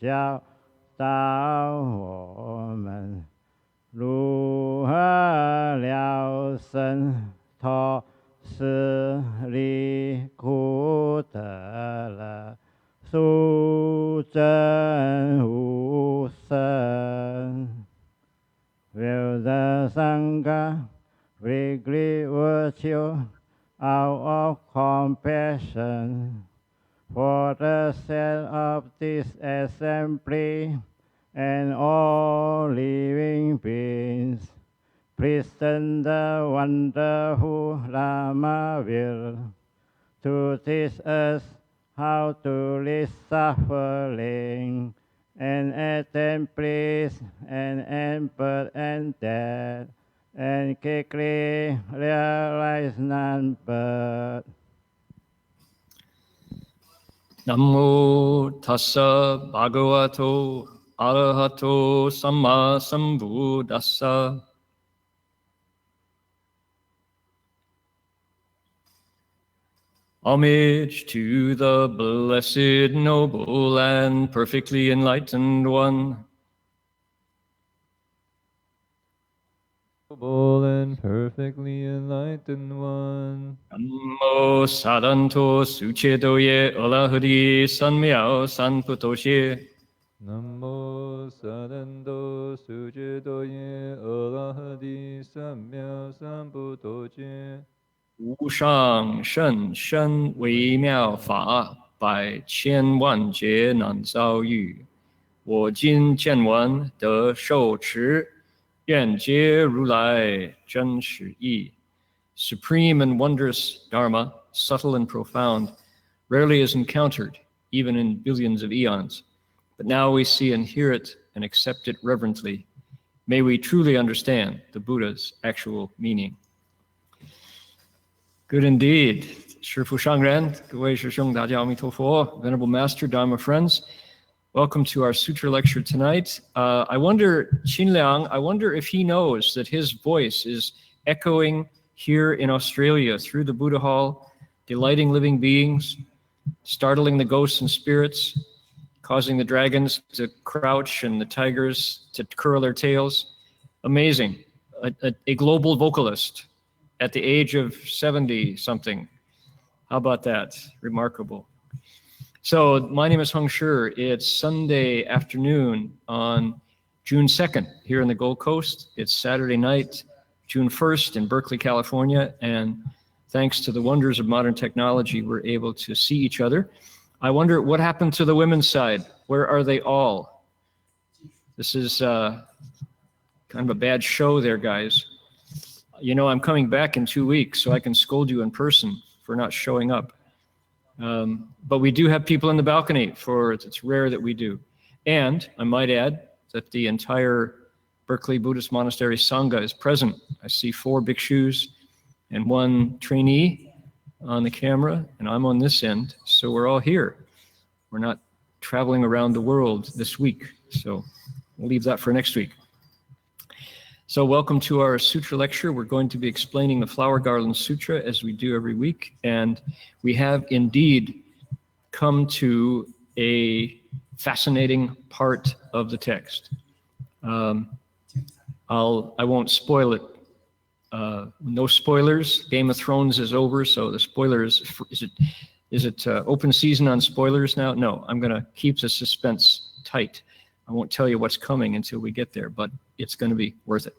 教导我们如何了生脱死，离苦得乐，殊证无生。Will the Sangha weekly virtue out of compassion for the sake of this assembly and all living beings, present the wonderful Lama will to teach us how to live suffering and attain bliss and birth and death, and quickly realize none but. Namo tassa bhagavato arahato samma sambuddhassa. Homage to the blessed, noble, and perfectly enlightened one. Noble and perfectly enlightened one. Namo sadanto suchedoye alahadi sanmiao sanputoshe. Namo Sadando Sujidoye Arahadi Samya Sambuddhoje. 无上甚深微妙法，百千万劫难遭遇。我今见闻得受持，愿解如来真实义。Supreme and wondrous Dharma, subtle and profound, rarely is encountered, even in billions of eons. But now we see and hear it and accept it reverently. May we truly understand the Buddha's actual meaning. Good indeed. 师父上人，各位师兄，大家阿弥陀佛. Venerable Master, Dharma friends, welcome to our sutra lecture tonight. I wonder, Qin Liang, I wonder if he knows that his voice is echoing here in Australia through the Buddha Hall, delighting living beings, startling the ghosts and spirits, causing the dragons to crouch and the tigers to curl their tails. Amazing. A global vocalist at the age of 70 something. How about that? Remarkable. So my name is Heng Sure. It's Sunday afternoon on June 2nd here in the Gold Coast. It's Saturday night, June 1st in Berkeley, California. And thanks to the wonders of modern technology, we're able to see each other. I wonder what happened to the women's side. Where are they all? This is kind of a bad show there, guys. You know, I'm coming back in 2 weeks, so I can scold you in person for not showing up. But we do have people in the balcony, it's rare that we do. And I might add that the entire Berkeley Buddhist Monastery Sangha is present. I see 4 bhikshus and 1 trainee on the camera, and I'm on this end, so we're all here. We're not traveling around the world this week, so we'll leave that for next week. So welcome to our sutra lecture. We're going to be explaining the Flower Garland Sutra as we do every week. And we have indeed come to a fascinating part of the text. I won't spoil it. No spoilers. Game of Thrones is over, so the spoilers, is it open season on spoilers now? No, I'm going to keep the suspense tight. I won't tell you what's coming until we get there, but it's going to be worth it.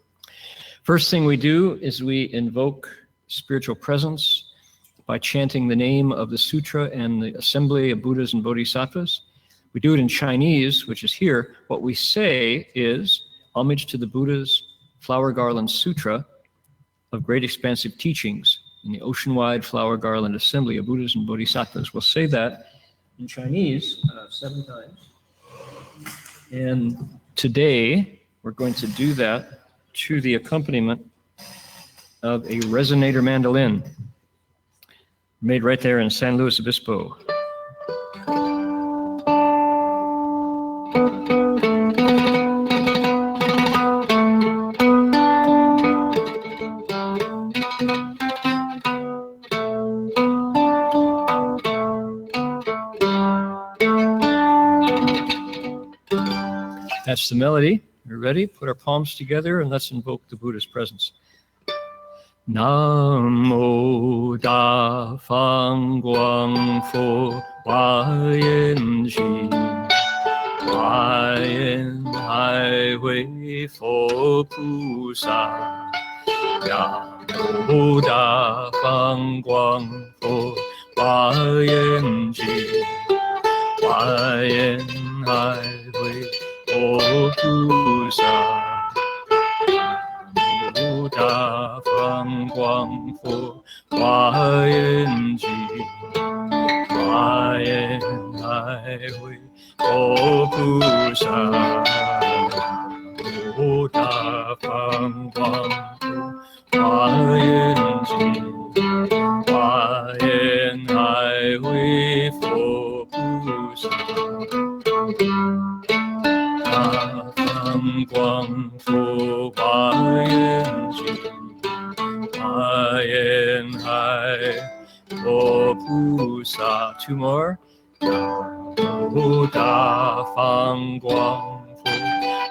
First thing we do is we invoke spiritual presence by chanting the name of the sutra and the assembly of Buddhas and Bodhisattvas. We do it in Chinese, which is here. What we say is homage to the Buddha's Flower Garland Sutra of great expansive teachings in the ocean-wide Flower Garland Assembly of Buddhas and Bodhisattvas. We'll say that in Chinese 7 times. And today, we're going to do that to the accompaniment of a resonator mandolin made right there in San Luis Obispo. That's the melody. We're ready? Put our palms together and let's invoke the Buddha's presence. Namo Da Fang Guang Fo Hua Yin Ji Hua Yin Hai Hui Fo Pu Sa Namo Da Fang Guang Fo Hua Yin Ji Hua Yin Hai Hui Fo Pu Sa Da Fang Guang Fo Hua Yin Ji Hua Yin Hai Hui Fo Pu Sa Da Fang Guang Fo Hua Yin Ji Hua Yin Hai Hui Fo Pu Sa Da Fang Guang Fo Hua Yin Ji Hua Yin Hai Fo Pu Sa. Two more. Da Fang Guang Fo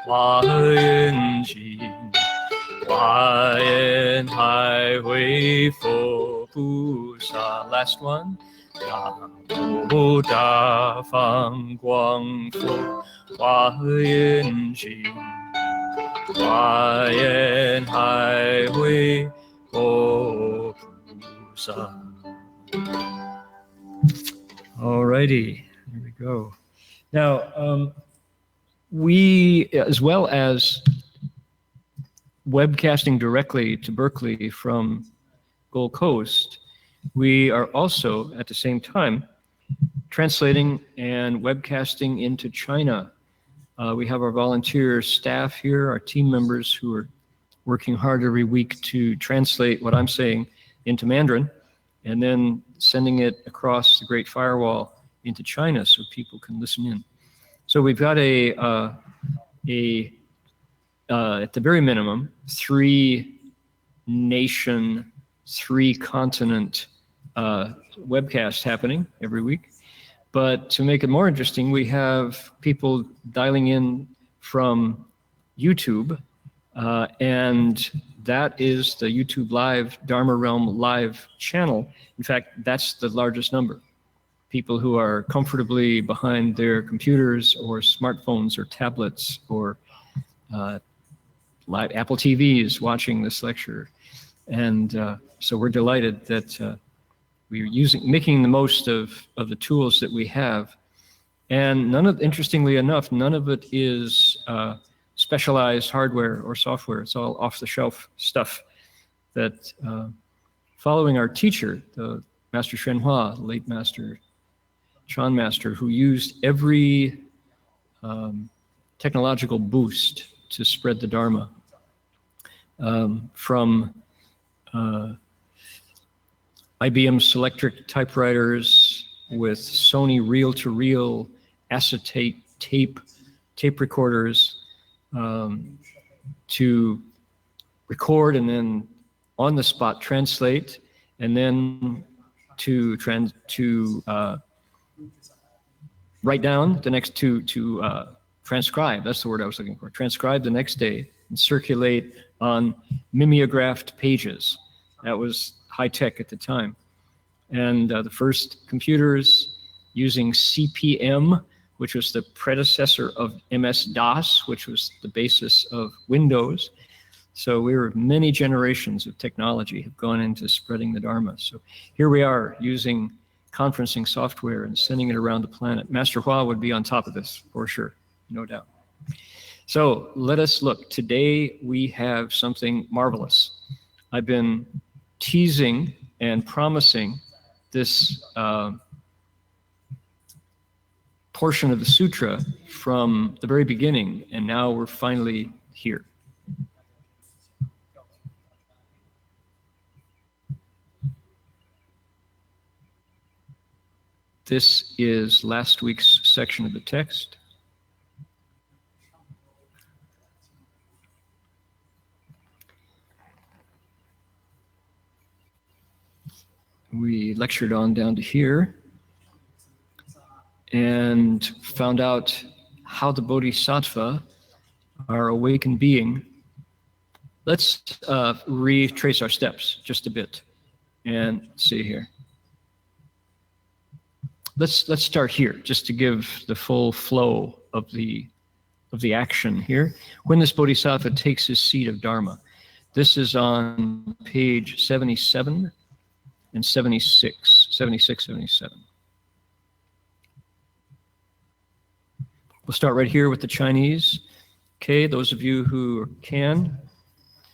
Hua Yin Ji Hua Yin Hai Hui Fo Pu Sa. Last one. Da Fang Guang Fo Hua Yin Ji Hua Yin Hai Hui Fo Pu Sa. All righty, here we go. Now, we, as well as webcasting directly to Berkeley from Gold Coast, we are also, at the same time, translating and webcasting into China. We have our volunteer staff here, our team members who are working hard every week to translate what I'm saying into Mandarin and then sending it across the Great Firewall into China so people can listen in. So we've got at the very minimum, 3-nation, 3-continent webcasts happening every week. But to make it more interesting, we have people dialing in from YouTube, and that is the YouTube Live, Dharma Realm Live channel. In fact, that's the largest number. People who are comfortably behind their computers or smartphones or tablets or live Apple TVs watching this lecture. And so we're delighted that we're making the most of the tools that we have. And interestingly enough, none of it is specialized hardware or software. It's all off-the-shelf stuff that, following our teacher, the Master Shenhua, the late Master Chan Master, who used every technological boost to spread the Dharma, from IBM Selectric typewriters with Sony reel-to-reel acetate tape recorders, to record and then on the spot translate, and then to write down the next to transcribe. That's the word I was looking for. Transcribe the next day and circulate on mimeographed pages. That was high tech at the time. And the first computers using CP/M, which was the predecessor of MS-DOS, which was the basis of Windows. So many generations of technology have gone into spreading the Dharma. So here we are using conferencing software and sending it around the planet. Master Hua would be on top of this for sure, no doubt. So let us look. Today we have something marvelous. I've been teasing and promising this portion of the sutra from the very beginning, and now we're finally here. This is last week's section of the text. We lectured on down to here and found out how the Bodhisattva our awakened being, let's retrace our steps just a bit and see here. Let's start here just to give the full flow of the action here. When this Bodhisattva takes his seat of Dharma, this is on page 77 and 76, 77. We'll start right here with the Chinese. Okay, those of you who can,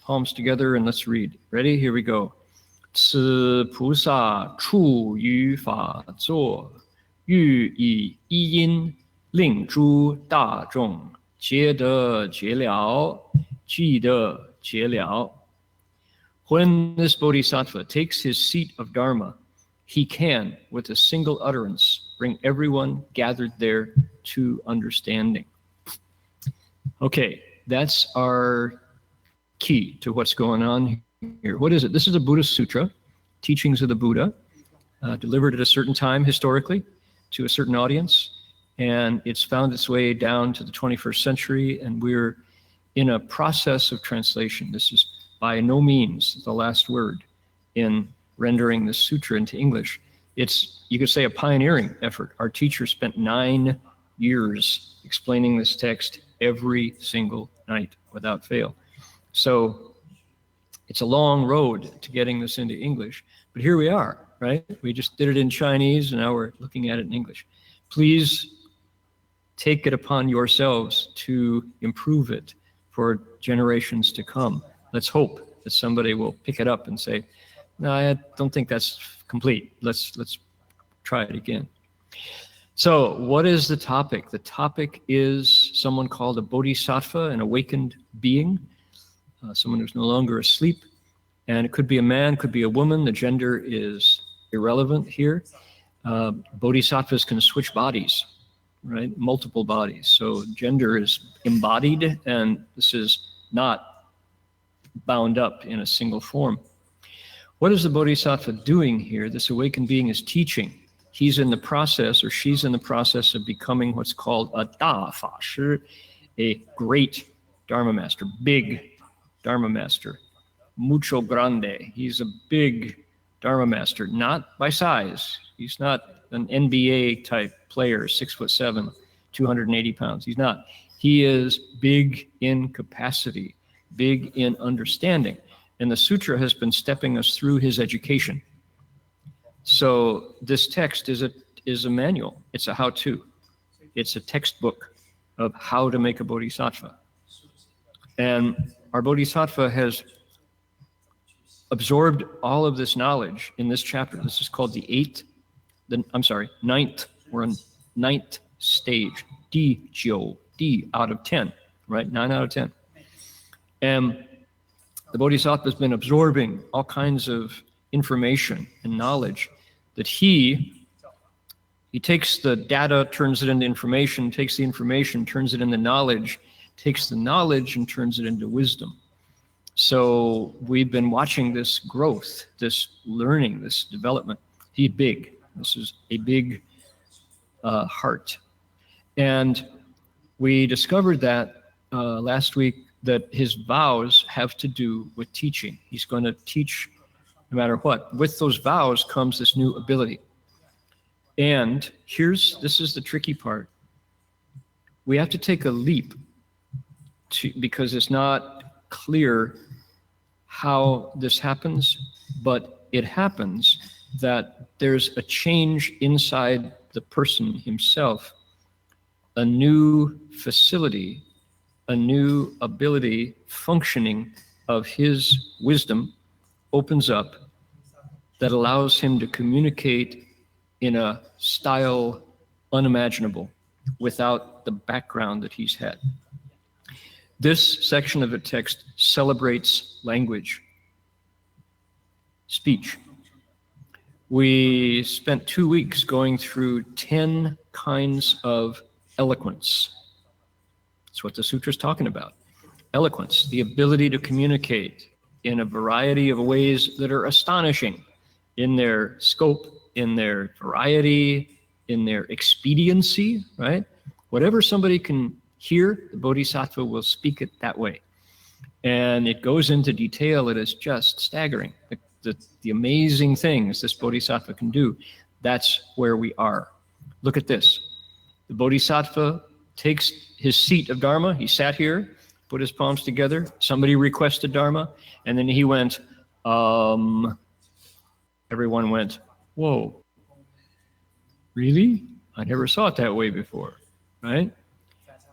palms together and let's read. Ready? Here we go. 此菩萨处于法座，欲以一因令诸大众皆得觉了，即得觉了。When this Bodhisattva takes his seat of Dharma, he can, with a single utterance, bring everyone gathered there to understanding. Okay, that's our key to what's going on here. What is it? This is a Buddhist sutra, teachings of the Buddha, delivered at a certain time historically to a certain audience, and it's found its way down to the 21st century, and we're in a process of translation. This is by no means the last word in rendering this sutra into English. It's, you could say, a pioneering effort. Our teacher spent 9 years explaining this text every single night without fail. So it's a long road to getting this into English, but here we are, right? We just did it in Chinese and now we're looking at it in English. Please take it upon yourselves to improve it for generations to come. Let's hope that somebody will pick it up and say, no, I don't think that's complete. Let's try it again. So what is the topic? The topic is someone called a bodhisattva, an awakened being, someone who's no longer asleep. And it could be a man, could be a woman. The gender is irrelevant here. Bodhisattvas can switch bodies, right? Multiple bodies. So gender is embodied, and this is not bound up in a single form. What is the bodhisattva doing here? This awakened being is teaching. He's in the process, or she's in the process of becoming what's called a Da Fa Shi, a great Dharma master, big Dharma master, mucho grande. He's a big Dharma master, not by size. He's not an NBA type player, 6'7", 280 pounds. He's not. He is big in capacity, big in understanding. And the sutra has been stepping us through his education. So this text is a manual. It's a how-to. It's a textbook of how to make a bodhisattva. And our bodhisattva has absorbed all of this knowledge in this chapter. This is called ninth. We're on 9th stage. D out of 10, right? 9 out of 10. And the bodhisattva has been absorbing all kinds of information and knowledge that he takes the data, turns it into information, takes the information, turns it into knowledge, takes the knowledge and turns it into wisdom. So we've been watching this growth, this learning, this development. He's big. This is a big heart. And we discovered that last week, that his vows have to do with teaching. He's going to teach no matter what. With those vows comes this new ability. And this is the tricky part. We have to take a leap because it's not clear how this happens, but it happens that there's a change inside the person himself, a new facility, a new ability functioning of his wisdom opens up that allows him to communicate in a style unimaginable without the background that he's had. This section of the text celebrates language, speech. We spent 2 weeks going through 10 kinds of eloquence. That's what the sutra is talking about. Eloquence, the ability to communicate in a variety of ways that are astonishing in their scope, in their variety, in their expediency, right? Whatever somebody can Here, the Bodhisattva will speak it that way. And it goes into detail. It is just staggering. The amazing things this Bodhisattva can do. That's where we are. Look at this. The Bodhisattva takes his seat of Dharma. He sat here, put his palms together. Somebody requested Dharma. And then he went, everyone went, whoa, really? I never saw it that way before, right?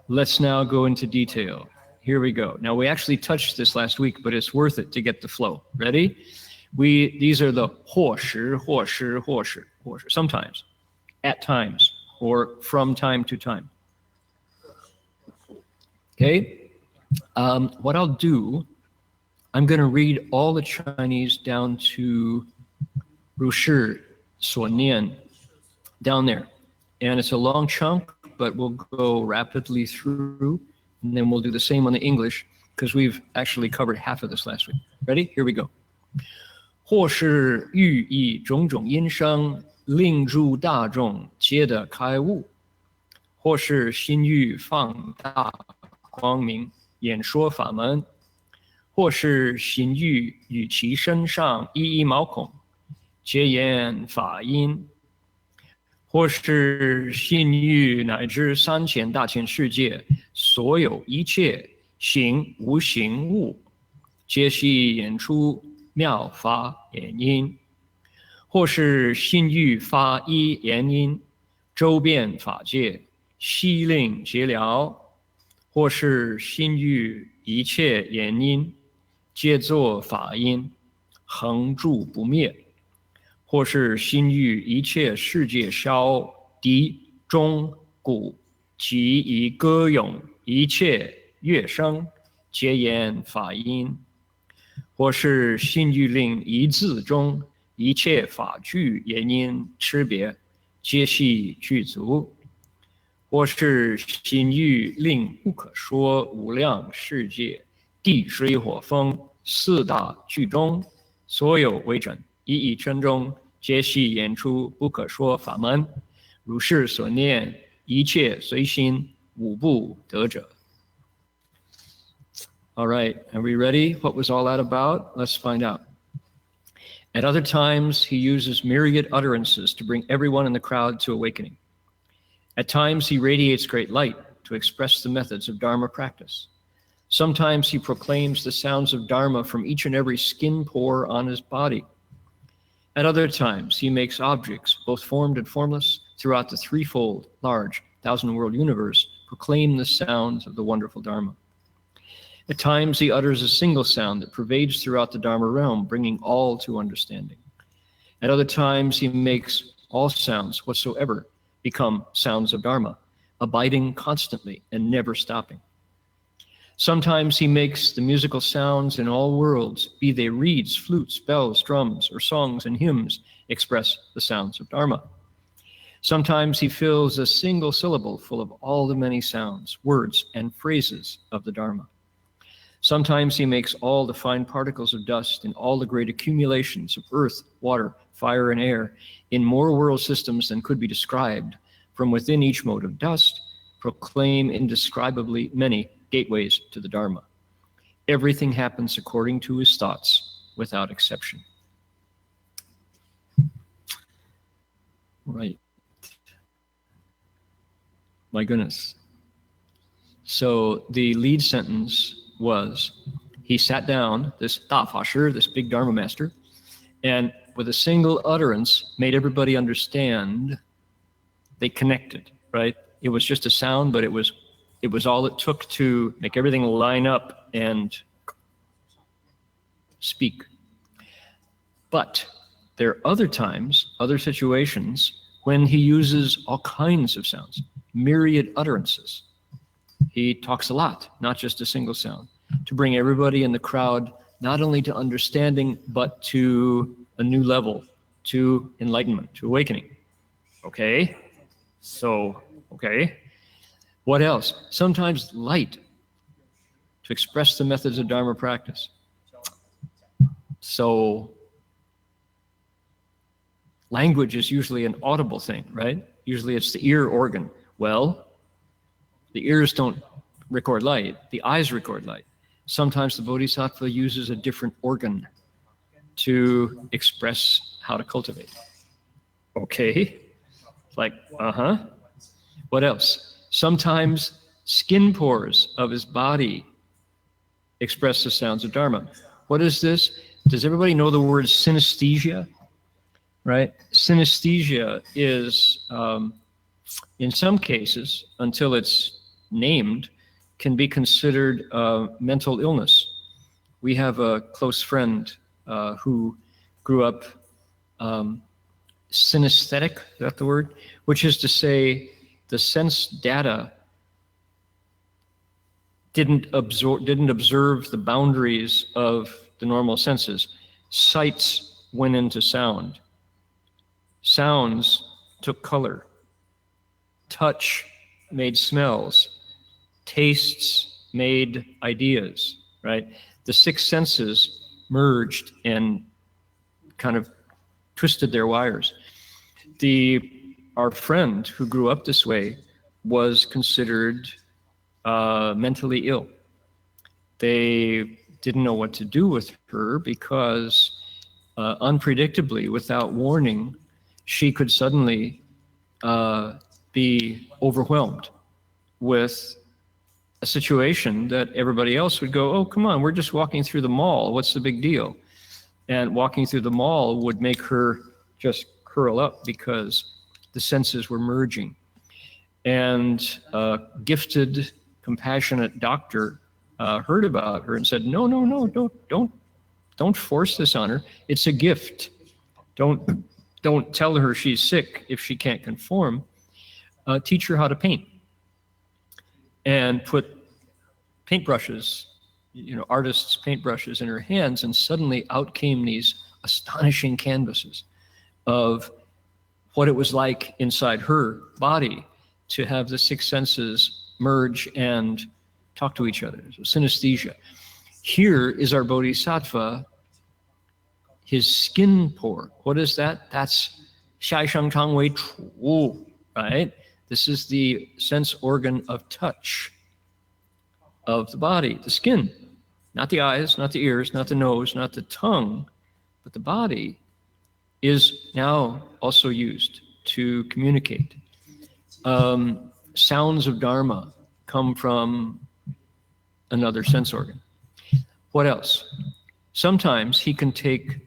Let's now go into detail. Here we go. Now, we actually touched this last week, but it's worth it to get the flow. Ready? These are the 或时, sometimes, at times, or from time to time. Okay? What I'll do, I'm going to read all the Chinese down to 如是所念 down there. And it's a long chunk, but we'll go rapidly through, and then we'll do the same on the English, because we've actually covered half of this last week. Ready? Here we go. 或是欲以种种因声令诸大众皆得开悟，或是心欲放大光明演说法门，或是心欲与其身上一毛孔结言法音，或是心欲乃至3000大千世界所有一切行无形物，皆悉演出妙法言音，或是心欲发一言音，周遍法界，悉令皆了，或是心欲一切言音，皆作法音，恒住不灭，或是心欲一切世界消敌钟鼓，及以歌咏一切乐声，皆言法音。或是心欲令一字中一切法具言音差别皆悉具足，或是心欲令不可说无量世界地水火风四大具中所有为整一一真中皆悉演出不可说法门，如是所念一切随心无不得者。All right, are we ready? What was all that about? Let's find out. At other times, he uses myriad utterances to bring everyone in the crowd to awakening. At times, he radiates great light to express the methods of Dharma practice. Sometimes he proclaims the sounds of Dharma from each and every skin pore on his body. At other times, he makes objects, both formed and formless, throughout the threefold, large, thousand-world universe, proclaim the sounds of the wonderful Dharma. At times, he utters a single sound that pervades throughout the Dharma realm, bringing all to understanding. At other times, he makes all sounds whatsoever become sounds of Dharma, abiding constantly and never stopping. Sometimes he makes the musical sounds in all worlds, be they reeds, flutes, bells, drums, or songs and hymns, express the sounds of Dharma. Sometimes he fills a single syllable full of all the many sounds, words, and phrases of the Dharma. Sometimes he makes all the fine particles of dust and all the great accumulations of earth, water, fire, and air in more world systems than could be described from within each mode of dust, proclaim indescribably many gateways to the Dharma. Everything happens according to his thoughts, without exception. Right. My goodness. So the lead sentence was, he sat down, this Da Fa Shi, this big Dharma master, and with a single utterance made everybody understand. They connected, right? It was just a sound, but it was all it took to make everything line up and speak. But there are other times, other situations, when he uses all kinds of sounds, myriad utterances. He talks a lot, not just a single sound, to bring everybody in the crowd not only to understanding, but to a new level, to enlightenment, to awakening. Okay? So, okay. What else? Sometimes light, to express the methods of Dharma practice. So, language is usually an audible thing, right? Usually it's the ear organ. Well, the ears don't record light, the eyes record light. Sometimes the bodhisattva uses a different organ to express how to cultivate. Okay, like, What else? Sometimes skin pores of his body express the sounds of Dharma. What is this? Does everybody know the word synesthesia? Right? Synesthesia is, in some cases, until it's named, can be considered mental illness. We have a close friend who grew up synesthetic, is that the word? Which is to say, the sense data didn't observe the boundaries of the normal senses. Sights went into sound. Sounds took color. Touch made smells. Tastes made ideas, right? The six senses merged and kind of twisted their wires. Our friend who grew up this way was considered mentally ill. They didn't know what to do with her because unpredictably, without warning, she could suddenly be overwhelmed with a situation that everybody else would go, oh, come on, we're just walking through the mall. What's the big deal? And walking through the mall would make her just curl up because the senses were merging. And a gifted, compassionate doctor heard about her and said, no, don't force this on her. It's a gift. Don't tell her she's sick if she can't conform. Teach her how to paint. And put paintbrushes, artists' paintbrushes in her hands, and suddenly out came these astonishing canvases of what it was like inside her body to have the six senses merge and talk to each other. So synesthesia. Here is our bodhisattva, his skin pore. What is that? That's Xia Sheng Chang Wei Chu, right? This is the sense organ of touch of the body, the skin, not the eyes, not the ears, not the nose, not the tongue, but the body is now also used to communicate. Sounds of Dharma come from another sense organ. What else? Sometimes he can take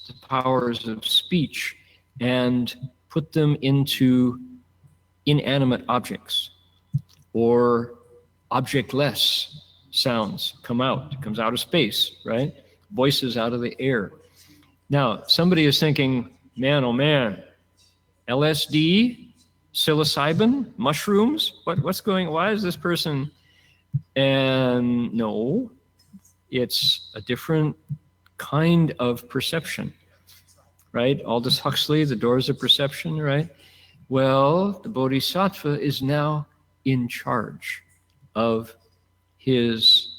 the powers of speech and put them into inanimate objects, or objectless sounds comes out of space, right? Voices out of the air. Now, somebody is thinking, man, oh man, LSD, psilocybin, mushrooms, why is this person? And no, it's a different kind of perception, right? Aldous Huxley, The Doors of Perception, right? Well, the bodhisattva is now in charge of his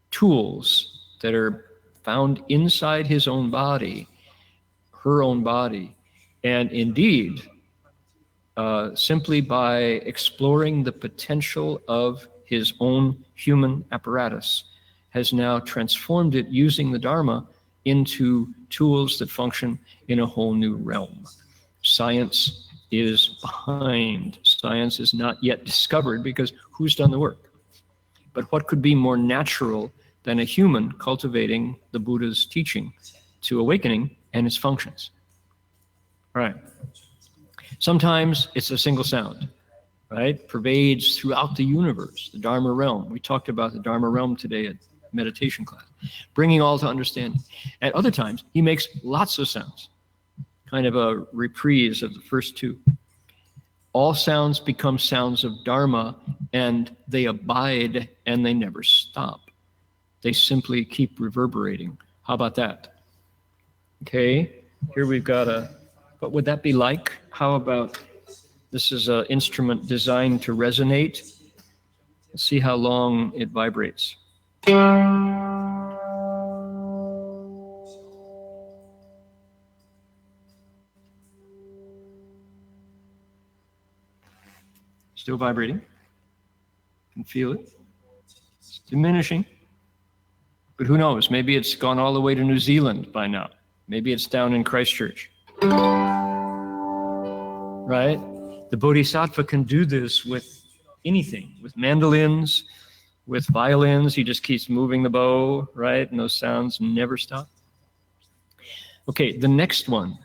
tools that are found inside his own body, her own body. And indeed, simply by exploring the potential of his own human apparatus, has now transformed it using the Dharma into tools that function in a whole new realm. Science is behind. Science is not yet discovered because who's done the work? But what could be more natural than a human cultivating the Buddha's teaching to awakening and its functions? Right. Sometimes it's a single sound, right? Pervades throughout the universe, the Dharma realm. We talked about the Dharma realm today at meditation class, bringing all to understanding. At other times, he makes lots of sounds, kind of a reprise of the first two. All sounds become sounds of Dharma, and they abide and they never stop. They simply keep reverberating. How about that? Okay, here we've got what would that be like? How about, this is an instrument designed to resonate. Let's see how long it vibrates. Still vibrating. can feel it. It's diminishing. But who knows? Maybe it's gone all the way to New Zealand by now. Maybe it's down in Christchurch. Right? The Bodhisattva can do this with anything, with mandolins, with violins. He just keeps moving the bow, right? And those sounds never stop. Okay, the next one.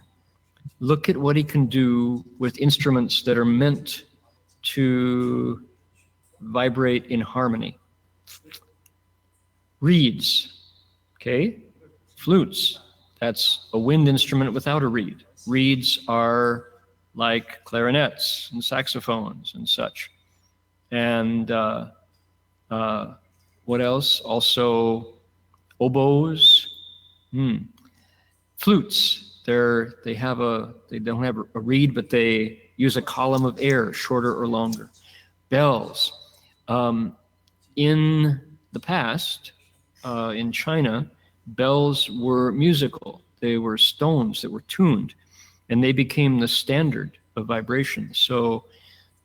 Look at what he can do with instruments that are meant to vibrate in harmony. Reeds, okay? Flutes, that's a wind instrument without a reed. Reeds are like clarinets and saxophones and such. And what else? Also oboes, flutes. They don't have a reed, but they use a column of air, shorter or longer. Bells. In the past, in China, bells were musical. They were stones that were tuned, and they became the standard of vibration. So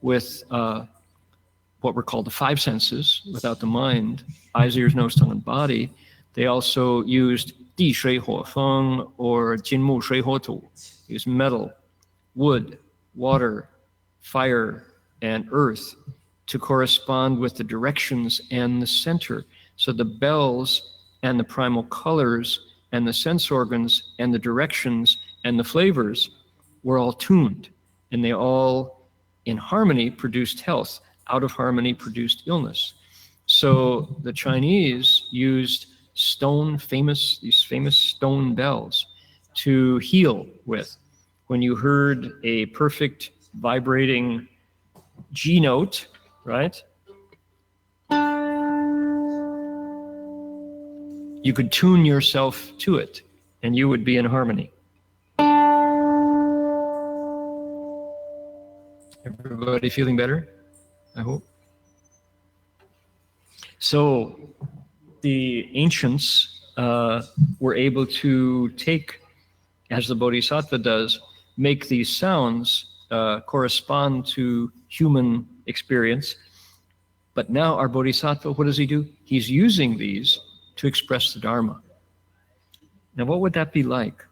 with what were called the five senses, without the mind, eyes, ears, nose, tongue, and body, they also used 地水火风 or 金木水火土, used metal, wood, water, fire, and earth to correspond with the directions and the center. So the bells and the primal colors and the sense organs and the directions and the flavors were all tuned, and they all in harmony produced health. Out of harmony produced illness. So the Chinese used these famous stone bells to heal with. When you heard a perfect vibrating G note, right? You could tune yourself to it and you would be in harmony. Everybody feeling better? I hope. So the ancients were able to take, as the Bodhisattva does, make these sounds correspond to human experience. But now our Bodhisattva, what does he do? He's using these to express the Dharma. Now, what would that be like?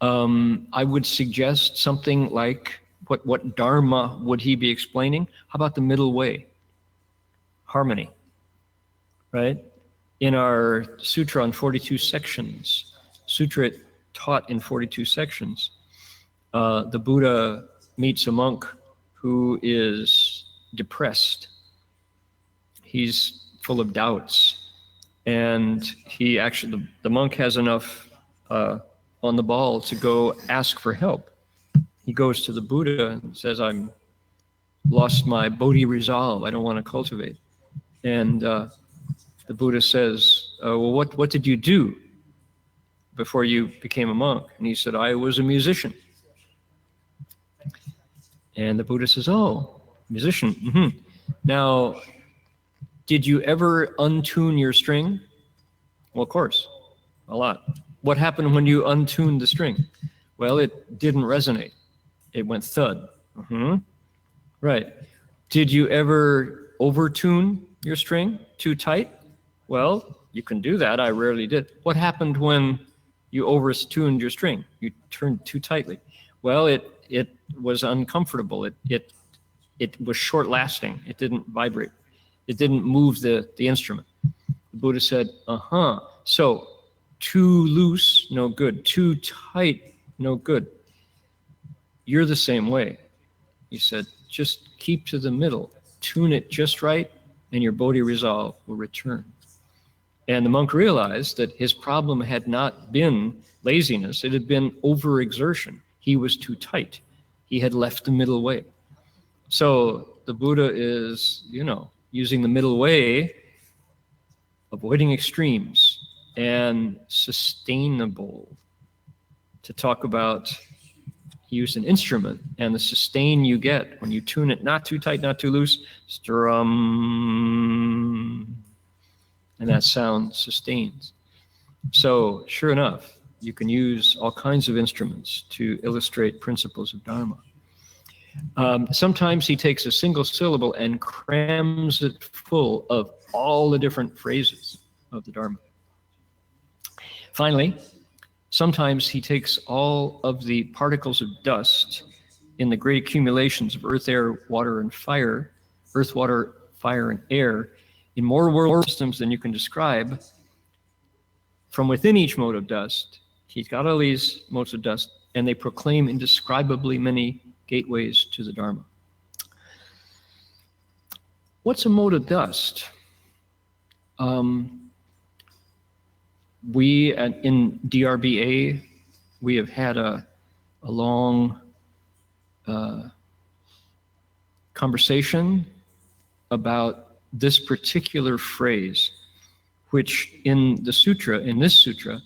I would suggest something like, what Dharma would he be explaining? How about the middle way? Harmony, right? In our sutra on 42 sections, sutra taught in 42 sections, the Buddha meets a monk who is depressed. He's full of doubts. And the monk has enough on the ball to go ask for help. He goes to the Buddha and says, I'm lost my bodhi resolve. I don't want to cultivate. And the Buddha says, well, what did you do before you became a monk? And he said, I was a musician. And the Buddha says, oh, musician. Mm-hmm. Now, did you ever untune your string? Well, of course, a lot. What happened when you untuned the string? Well, it didn't resonate. It went thud. Mm-hmm. Right. Did you ever overtune your string too tight? Well, you can do that. I rarely did. What happened when you overtuned your string? You turned too tightly. Well, it was uncomfortable. It was short lasting. It didn't vibrate. It didn't move the instrument. The Buddha said, so too loose, no good. Too tight, no good. You're the same way. He said, just keep to the middle. Tune it just right, and your bodhi resolve will return. And the monk realized that his problem had not been laziness. It had been overexertion. He was too tight. He had left the middle way. So the Buddha is, using the middle way, avoiding extremes, and sustainable. To talk about, he used an instrument, and the sustain you get when you tune it not too tight, not too loose, strum, and that sound sustains. So sure enough, you can use all kinds of instruments to illustrate principles of Dharma. Sometimes he takes a single syllable and crams it full of all the different phrases of the Dharma. Finally, sometimes he takes all of the particles of dust in the great accumulations of earth, air, water, and fire, earth, water, fire, and air, in more world systems than you can describe. From within each mode of dust, he's got all these modes of dust, and they proclaim indescribably many gateways to the Dharma. What's a mode of dust? We in DRBA, we have had a long conversation about this particular phrase, which in the sutra, in this sutra,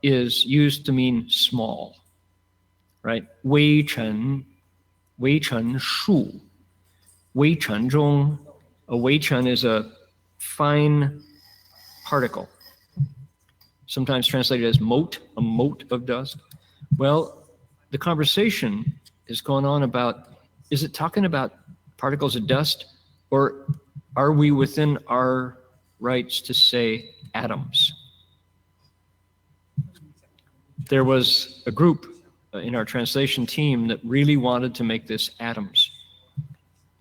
is used to mean small, right? Wei chen shu. Wei chen zhong. A wei chen is a fine particle, sometimes translated as mote, a mote of dust. Well, the conversation is going on about, is it talking about particles of dust, or are we within our rights to say atoms? There was a group in our translation team that really wanted to make this atoms.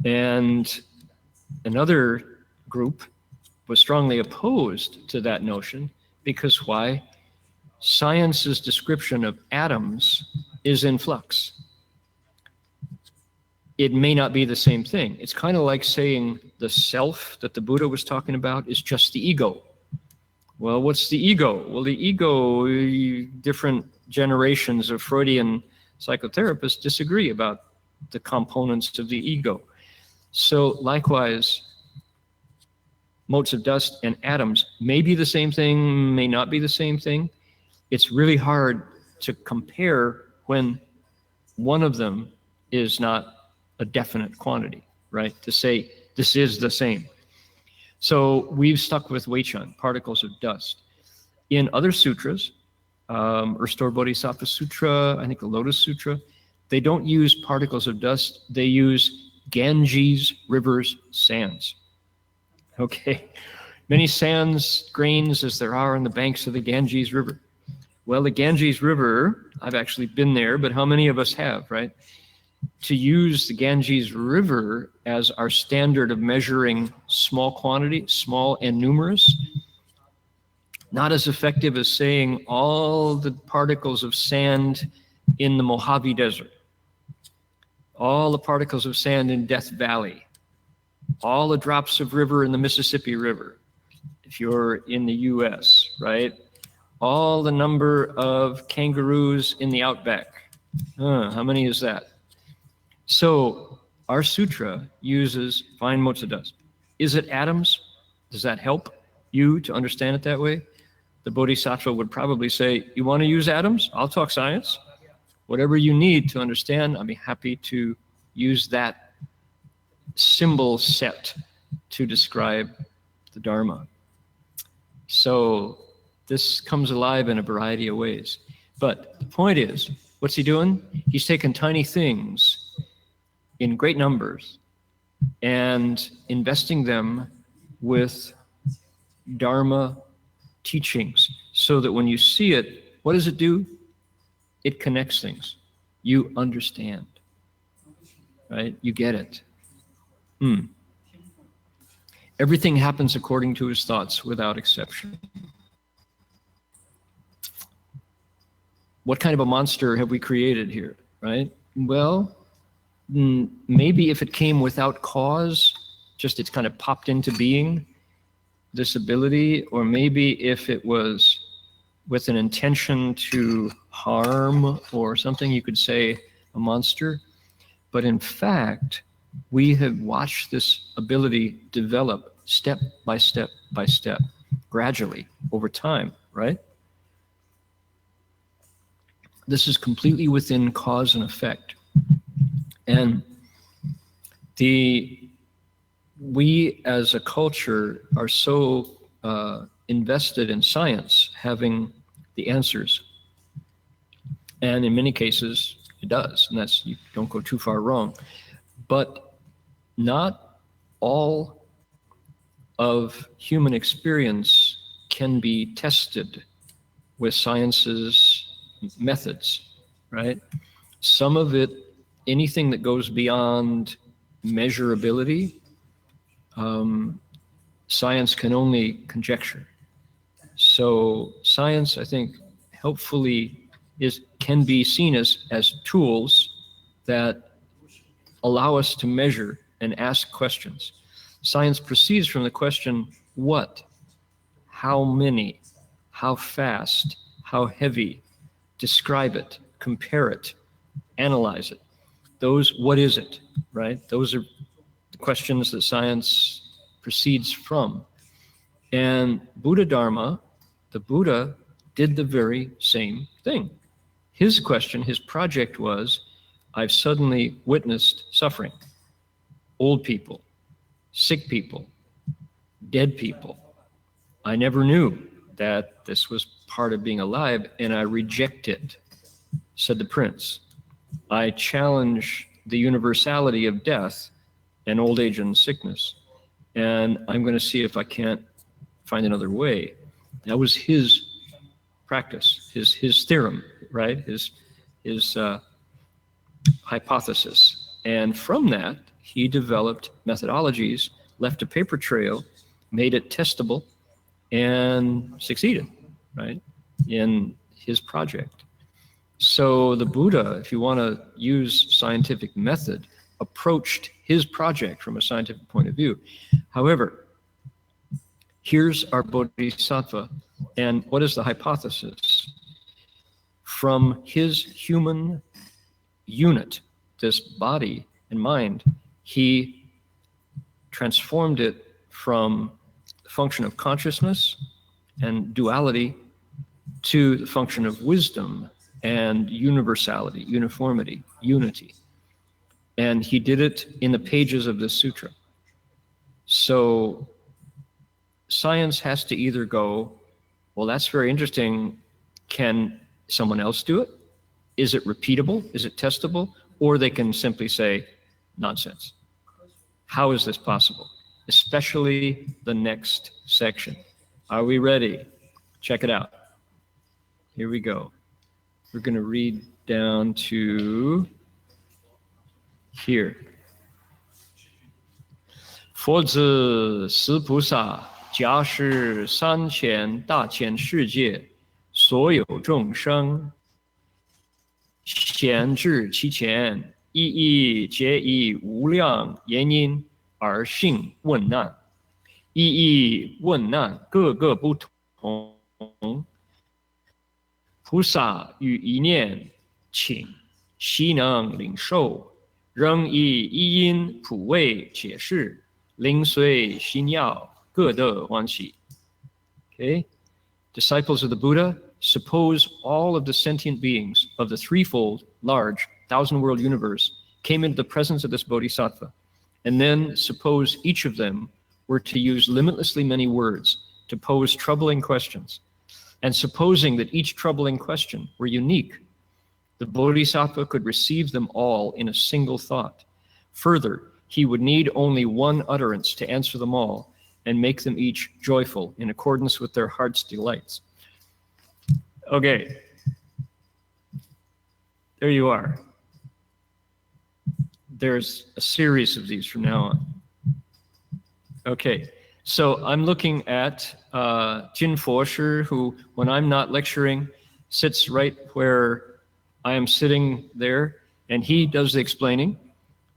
And another group was strongly opposed to that notion, because why? Science's description of atoms is in flux. It may not be the same thing. It's kind of like saying the self that the Buddha was talking about is just the ego. Well, what's the ego? Well, the ego, different generations of Freudian psychotherapists disagree about the components of the ego. So likewise, motes of dust and atoms may be the same thing, may not be the same thing. It's really hard to compare when one of them is not a definite quantity, right? To say this is the same. So we've stuck with Weichun, particles of dust. In other sutras, Restored Bodhisattva Sutra, I think the Lotus Sutra, they don't use particles of dust, they use Ganges rivers sands. Okay, many sands, grains as there are on the banks of the Ganges River. Well, the Ganges River, I've actually been there, but how many of us have, right? To use the Ganges River as our standard of measuring small quantity, small and numerous, not as effective as saying all the particles of sand in the Mojave Desert, all the particles of sand in Death Valley, all the drops of river in the Mississippi River, if you're in the US, right? All the number of kangaroos in the outback. How many is that? So our sutra uses fine motes of dust. Is it atoms? Does that help you to understand it that way? The Bodhisattva would probably say, you want to use atoms? I'll talk science. Whatever you need to understand, I'll be happy to use that symbol set to describe the Dharma. So this comes alive in a variety of ways. But the point is, what's he doing? He's taking tiny things in great numbers and investing them with Dharma teachings, so that when you see it, what does it do? It connects things. You understand, right? You get it. Everything happens according to his thoughts without exception. What kind of a monster have we created here, right? Well, maybe if it came without cause, just it's kind of popped into being, this ability, or maybe if it was with an intention to harm or something, you could say a monster. But in fact, we have watched this ability develop step by step by step, gradually over time, right? This is completely within cause and effect. And we as a culture are so invested in science, having the answers. And in many cases, It does, and that's, you don't go too far wrong. But not all of human experience can be tested with science's methods, right? Some of it, anything that goes beyond measurability, science can only conjecture. So science, I think, helpfully can be seen as tools that allow us to measure and ask questions. Science proceeds from the question, what, how many, how fast, how heavy, describe it, compare it, analyze it. Those, what is it, right? Those are the questions that science proceeds from. And Buddha Dharma, the Buddha did the very same thing. His question, his project was, I've suddenly witnessed suffering. Old people, sick people, dead people. I never knew that this was part of being alive, and I reject it, said the prince. I challenge the universality of death and old age and sickness, and I'm going to see if I can't find another way. That was his practice, his theorem, right? His hypothesis. And from that, he developed methodologies, left a paper trail, made it testable, and succeeded, right, in his project. So the Buddha, if you want to use scientific method, approached his project from a scientific point of view. However, here's our bodhisattva, and what is the hypothesis? From his human unit, this body and mind, he transformed it from the function of consciousness and duality to the function of wisdom and universality, uniformity, unity. And he did it in the pages of this sutra. So science has to either go, well, that's very interesting. Can someone else do it? Is it repeatable? Is it testable? Or they can simply say, nonsense. How is this possible? Especially the next section. Are we ready? Check it out. Here we go. We're going to read down to here. 佛子十菩萨，假使三千大千世界所有众生，闲至其前，一一皆以无量原因而信问难，一一问难，各个不同。菩萨于一念请，悉能领受，仍以一因普为解释，灵随心要，各得欢喜。Okay, disciples of the Buddha, suppose all of the sentient beings of the threefold, large, thousand-world universe came into the presence of this bodhisattva, and then suppose each of them were to use limitlessly many words to pose troubling questions. And supposing that each troubling question were unique, the bodhisattva could receive them all in a single thought. Further, he would need only one utterance to answer them all and make them each joyful in accordance with their heart's delights. Okay, there you are. There's a series of these from now on. Okay. So I'm looking at Jin Fosher, who, when I'm not lecturing, sits right where I am sitting there, and he does the explaining.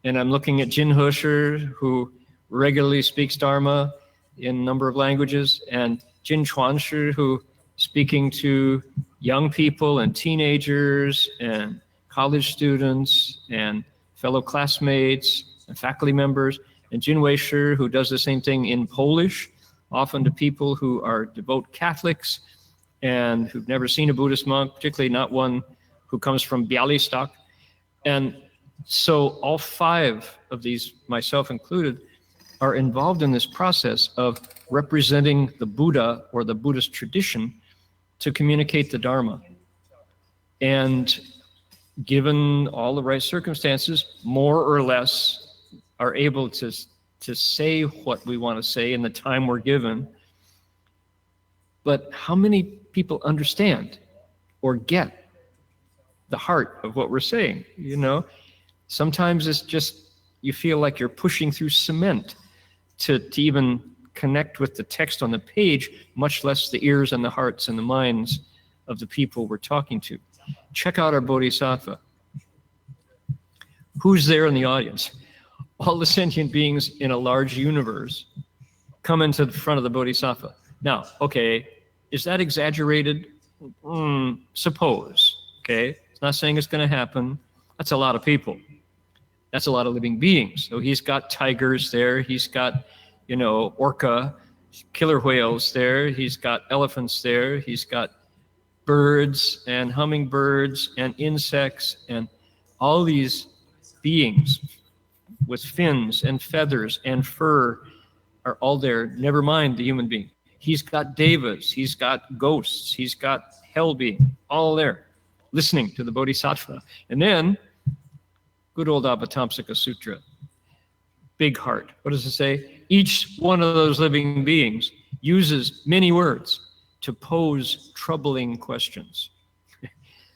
And I'm looking at Jin Hesher, who regularly speaks Dharma in a number of languages, and Jin Chuanshi, who speaking to young people and teenagers and college students and fellow classmates and faculty members. And Jin Weisher, who does the same thing in Polish, often to people who are devout Catholics and who've never seen a Buddhist monk, particularly not one who comes from Bialystok. And so all five of these, myself included, are involved in this process of representing the Buddha or the Buddhist tradition to communicate the Dharma. And given all the right circumstances, more or less are able to say what we want to say in the time we're given. But how many people understand or get the heart of what we're saying? You know, sometimes it's just, you feel like you're pushing through cement to even connect with the text on the page, much less the ears and the hearts and the minds of the people we're talking to. Check out our Bodhisattva. Who's there in the audience? All the sentient beings in a large universe come into the front of the Bodhisattva. Now, okay, is that exaggerated? Suppose, okay? It's not saying it's going to happen. That's a lot of people. That's a lot of living beings. So he's got tigers there. He's got, you know, orca, killer whales there. He's got elephants there. He's got birds and hummingbirds and insects and all these beings with fins and feathers and fur are all there. Never mind the human being. He's got devas. He's got ghosts. He's got hell being, all there, listening to the Bodhisattva. And then, good old Avatamsaka Sutra, big heart. What does it say? Each one of those living beings uses many words to pose troubling questions.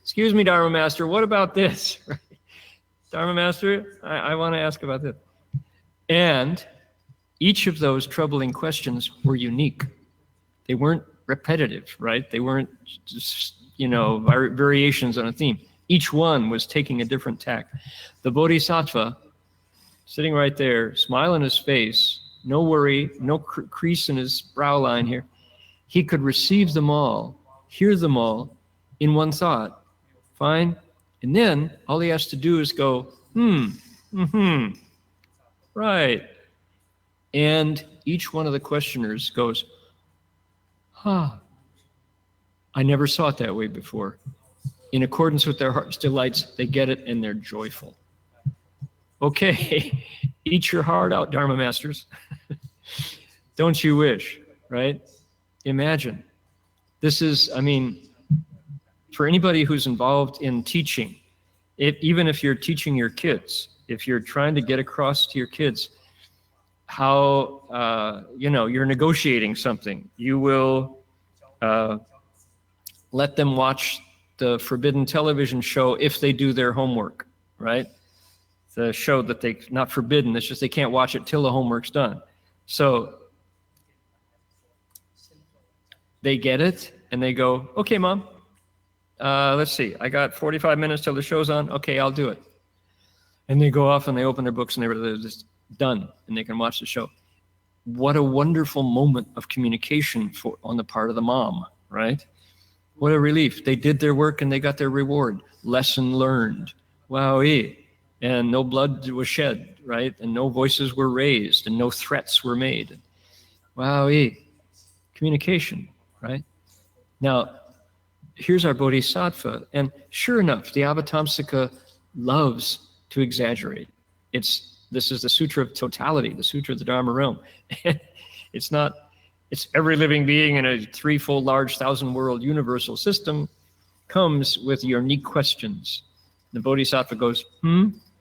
Excuse me, Dharma Master, what about this? Dharma Master, I want to ask about this. And each of those troubling questions were unique. They weren't repetitive, right? They weren't just, you know, variations on a theme. Each one was taking a different tack. The Bodhisattva, sitting right there, smile on his face, no worry, no crease in his brow line here. He could receive them all, hear them all in one thought. Fine. And then all he has to do is go, right. And each one of the questioners goes, I never saw it that way before. In accordance with their heart's delights, they get it and they're joyful. Okay, eat your heart out, Dharma Masters. Don't you wish, right? Imagine. This is, I mean, for anybody who's involved in teaching, even if you're teaching your kids, if you're trying to get across to your kids how, you know, you're negotiating something, you will let them watch the forbidden television show if they do their homework, right? The show that they, not forbidden, it's just they can't watch it till the homework's done. So they get it and they go, okay, Mom, let's see, I got 45 minutes till the show's on. Okay, I'll do it. And they go off and they open their books and they're just done and they can watch the show. What a wonderful moment of communication on the part of the mom, right? What a relief. They did their work and they got their reward. Lesson learned. Wowee. And no blood was shed, right? And no voices were raised and no threats were made. Wowee. Communication, right? Now, here's our Bodhisattva. And sure enough, the Avatamsaka loves to exaggerate. This is the Sutra of Totality, the Sutra of the Dharma realm. It's every living being in a threefold large 1,000-world universal system comes with unique questions. The Bodhisattva goes,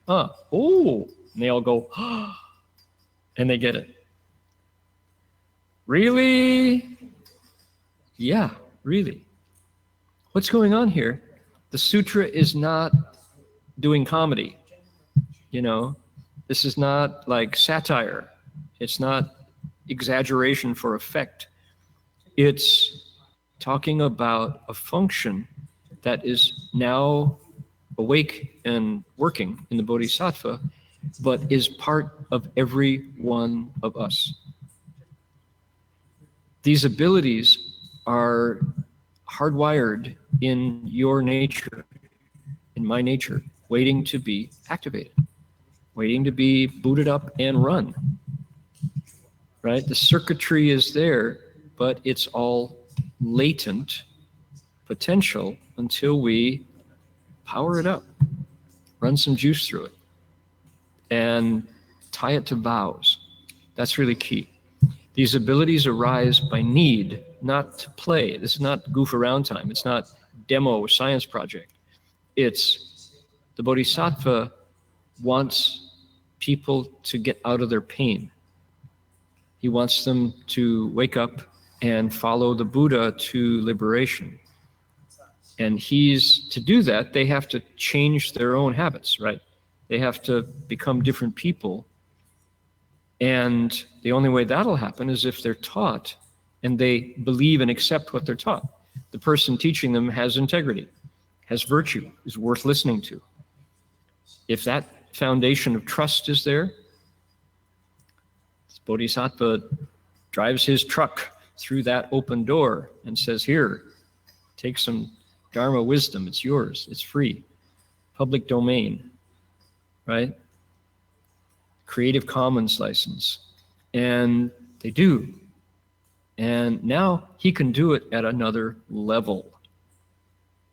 oh, and they all go, and they get it. Really? Yeah, really. What's going on here? The sutra is not doing comedy, you know? This is not like satire. It's not exaggeration for effect. It's talking about a function that is now awake and working in the Bodhisattva, but is part of every one of us. These abilities are hardwired in your nature, in my nature, waiting to be activated, waiting to be booted up and run. Right? The circuitry is there, but it's all latent potential until we power it up, run some juice through it, and tie it to vows. That's really key. These abilities arise by need, not to play. This is not goof around time. It's not demo science project. It's The Bodhisattva wants people to get out of their pain. He wants them to wake up and follow the Buddha to liberation. And to do that, they have to change their own habits, right? They have to become different people. And the only way that'll happen is if they're taught and they believe and accept what they're taught. The person teaching them has integrity, has virtue, is worth listening to. If that foundation of trust is there, this Bodhisattva drives his truck through that open door and says, here, take some Dharma wisdom, it's yours, it's free. Public domain, right? Creative Commons license. And they do. And now he can do it at another level.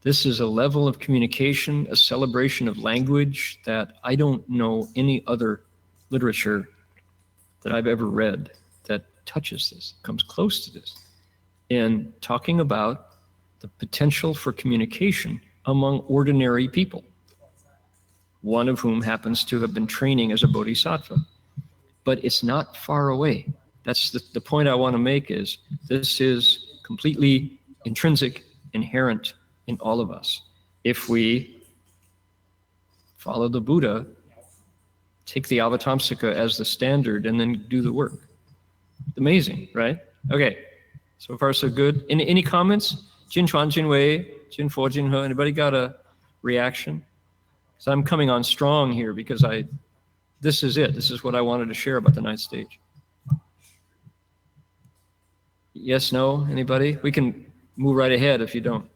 This is a level of communication, a celebration of language that I don't know any other literature that I've ever read that touches this, comes close to this, in talking about the potential for communication among ordinary people, one of whom happens to have been training as a bodhisattva. But it's not far away. That's the point I want to make, is this is completely intrinsic, inherent in all of us. If we follow the Buddha, take the Avatamsaka as the standard, and then do the work. Amazing, right? Okay, so far so good. Any comments? Jin Chuan, Jin Wei, Jin Fo, Jin He, anybody got a reaction? So I'm coming on strong here because this is it. This is what I wanted to share about the ninth stage. Yes, no, anybody? We can move right ahead if you don't.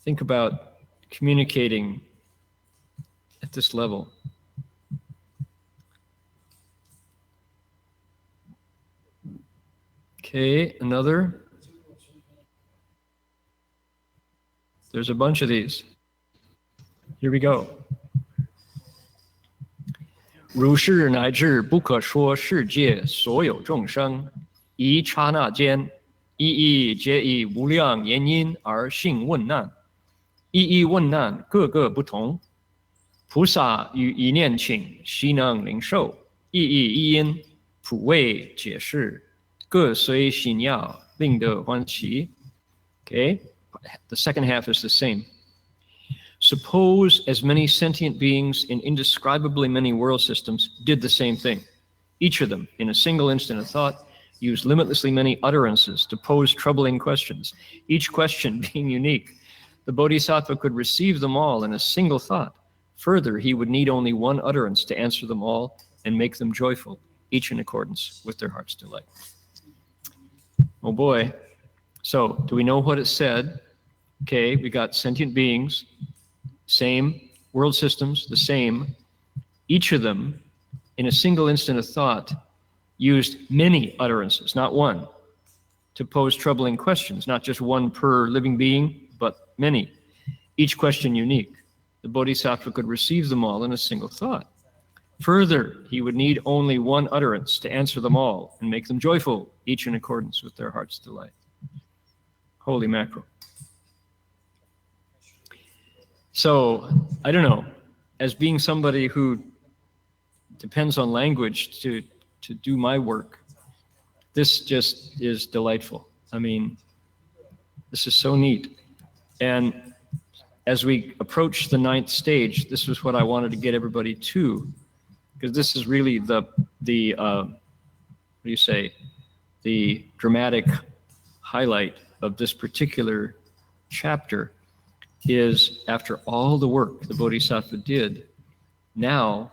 Think about communicating at this level. Okay, another. There's a bunch of these. Here we go. 如是乃至不可说世界所有众生，一刹那间，一一皆以无量原因而性问难，一一问难各个不同。菩萨于一念请，悉能领受，一一一因，普为解释，各随心要，令得欢喜。Okay, the second half is the same. Suppose as many sentient beings in indescribably many world systems did the same thing. Each of them, in a single instant of thought, used limitlessly many utterances to pose troubling questions, each question being unique. The Bodhisattva could receive them all in a single thought. Further, he would need only one utterance to answer them all and make them joyful, each in accordance with their heart's delight. Oh boy. So, do we know what it said? Okay, we got sentient beings, same world systems, the same. Each of them, in a single instant of thought, used many utterances, not one, to pose troubling questions, not just one per living being, but many, each question unique. The Bodhisattva could receive them all in a single thought. Further, he would need only one utterance to answer them all and make them joyful, each in accordance with their heart's delight. Holy mackerel. So, I don't know, as being somebody who depends on language to do my work, this just is delightful. I mean, this is so neat. And as we approach the ninth stage, this was what I wanted to get everybody to, because this is really the the dramatic highlight of this particular chapter. Is after all the work the Bodhisattva did, now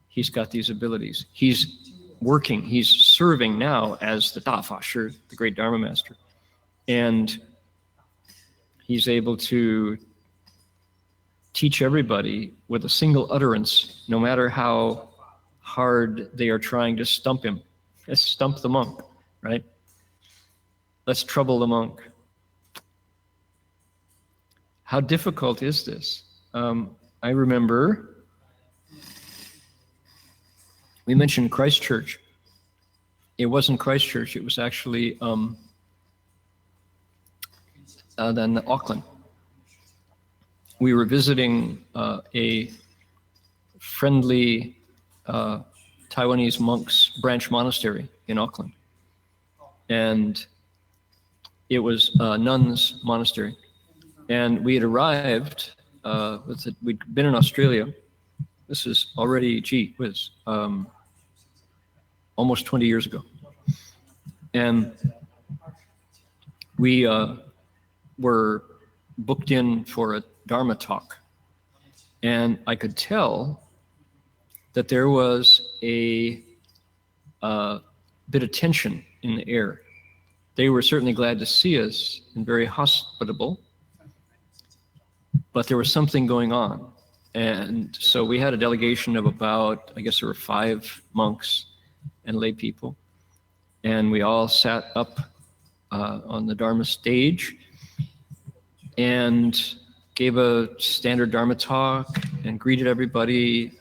he's got these abilities. He's working, he's serving now as the Da Fa Shi, the great Dharma master. And he's able to teach everybody with a single utterance, no matter how hard they are trying to stump him. Let's stump the monk, right? Let's trouble the monk. How difficult is this? I remember we mentioned Christchurch. It wasn't Christchurch, it was actually then Auckland. we were visiting a friendly Taiwanese monks branch monastery in Auckland. And it was a nuns monastery. And we had arrived, we'd been in Australia. This is already, almost 20 years ago. And we were booked in for a Dharma talk. And I could tell that there was a bit of tension in the air. They were certainly glad to see us and very hospitable, but there was something going on. And so we had a delegation of about, I guess there were 5 monks and lay people. And we all sat up on the Dharma stage and gave a standard Dharma talk and greeted everybody.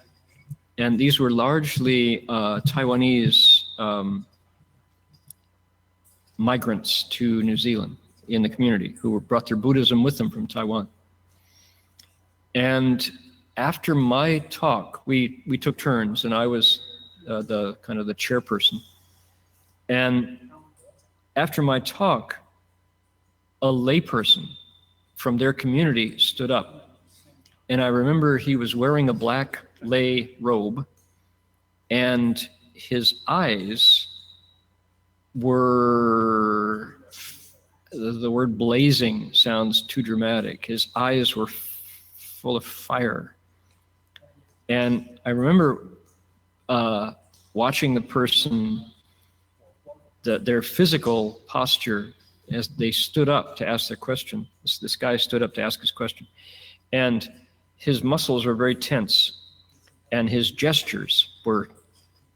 And these were largely Taiwanese migrants to New Zealand in the community who brought their Buddhism with them from Taiwan. And after my talk, we took turns, and I was the chairperson. And after my talk, a layperson from their community stood up. And I remember he was wearing a black lay robe, and his eyes were, the word blazing sounds too dramatic. His eyes were full of fire. And I remember watching the person, their physical posture as they stood up to ask their question. This guy stood up to ask his question. And his muscles were very tense, and his gestures were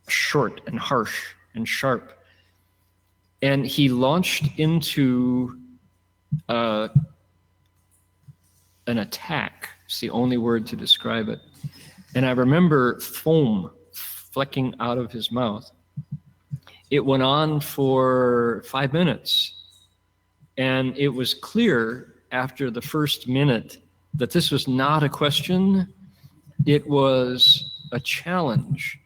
short and harsh and sharp. And he launched into an attack. It's the only word to describe it. And I remember foam flecking out of his mouth. It went on for 5 minutes. And it was clear after the first minute that this was not a question, it was a challenge.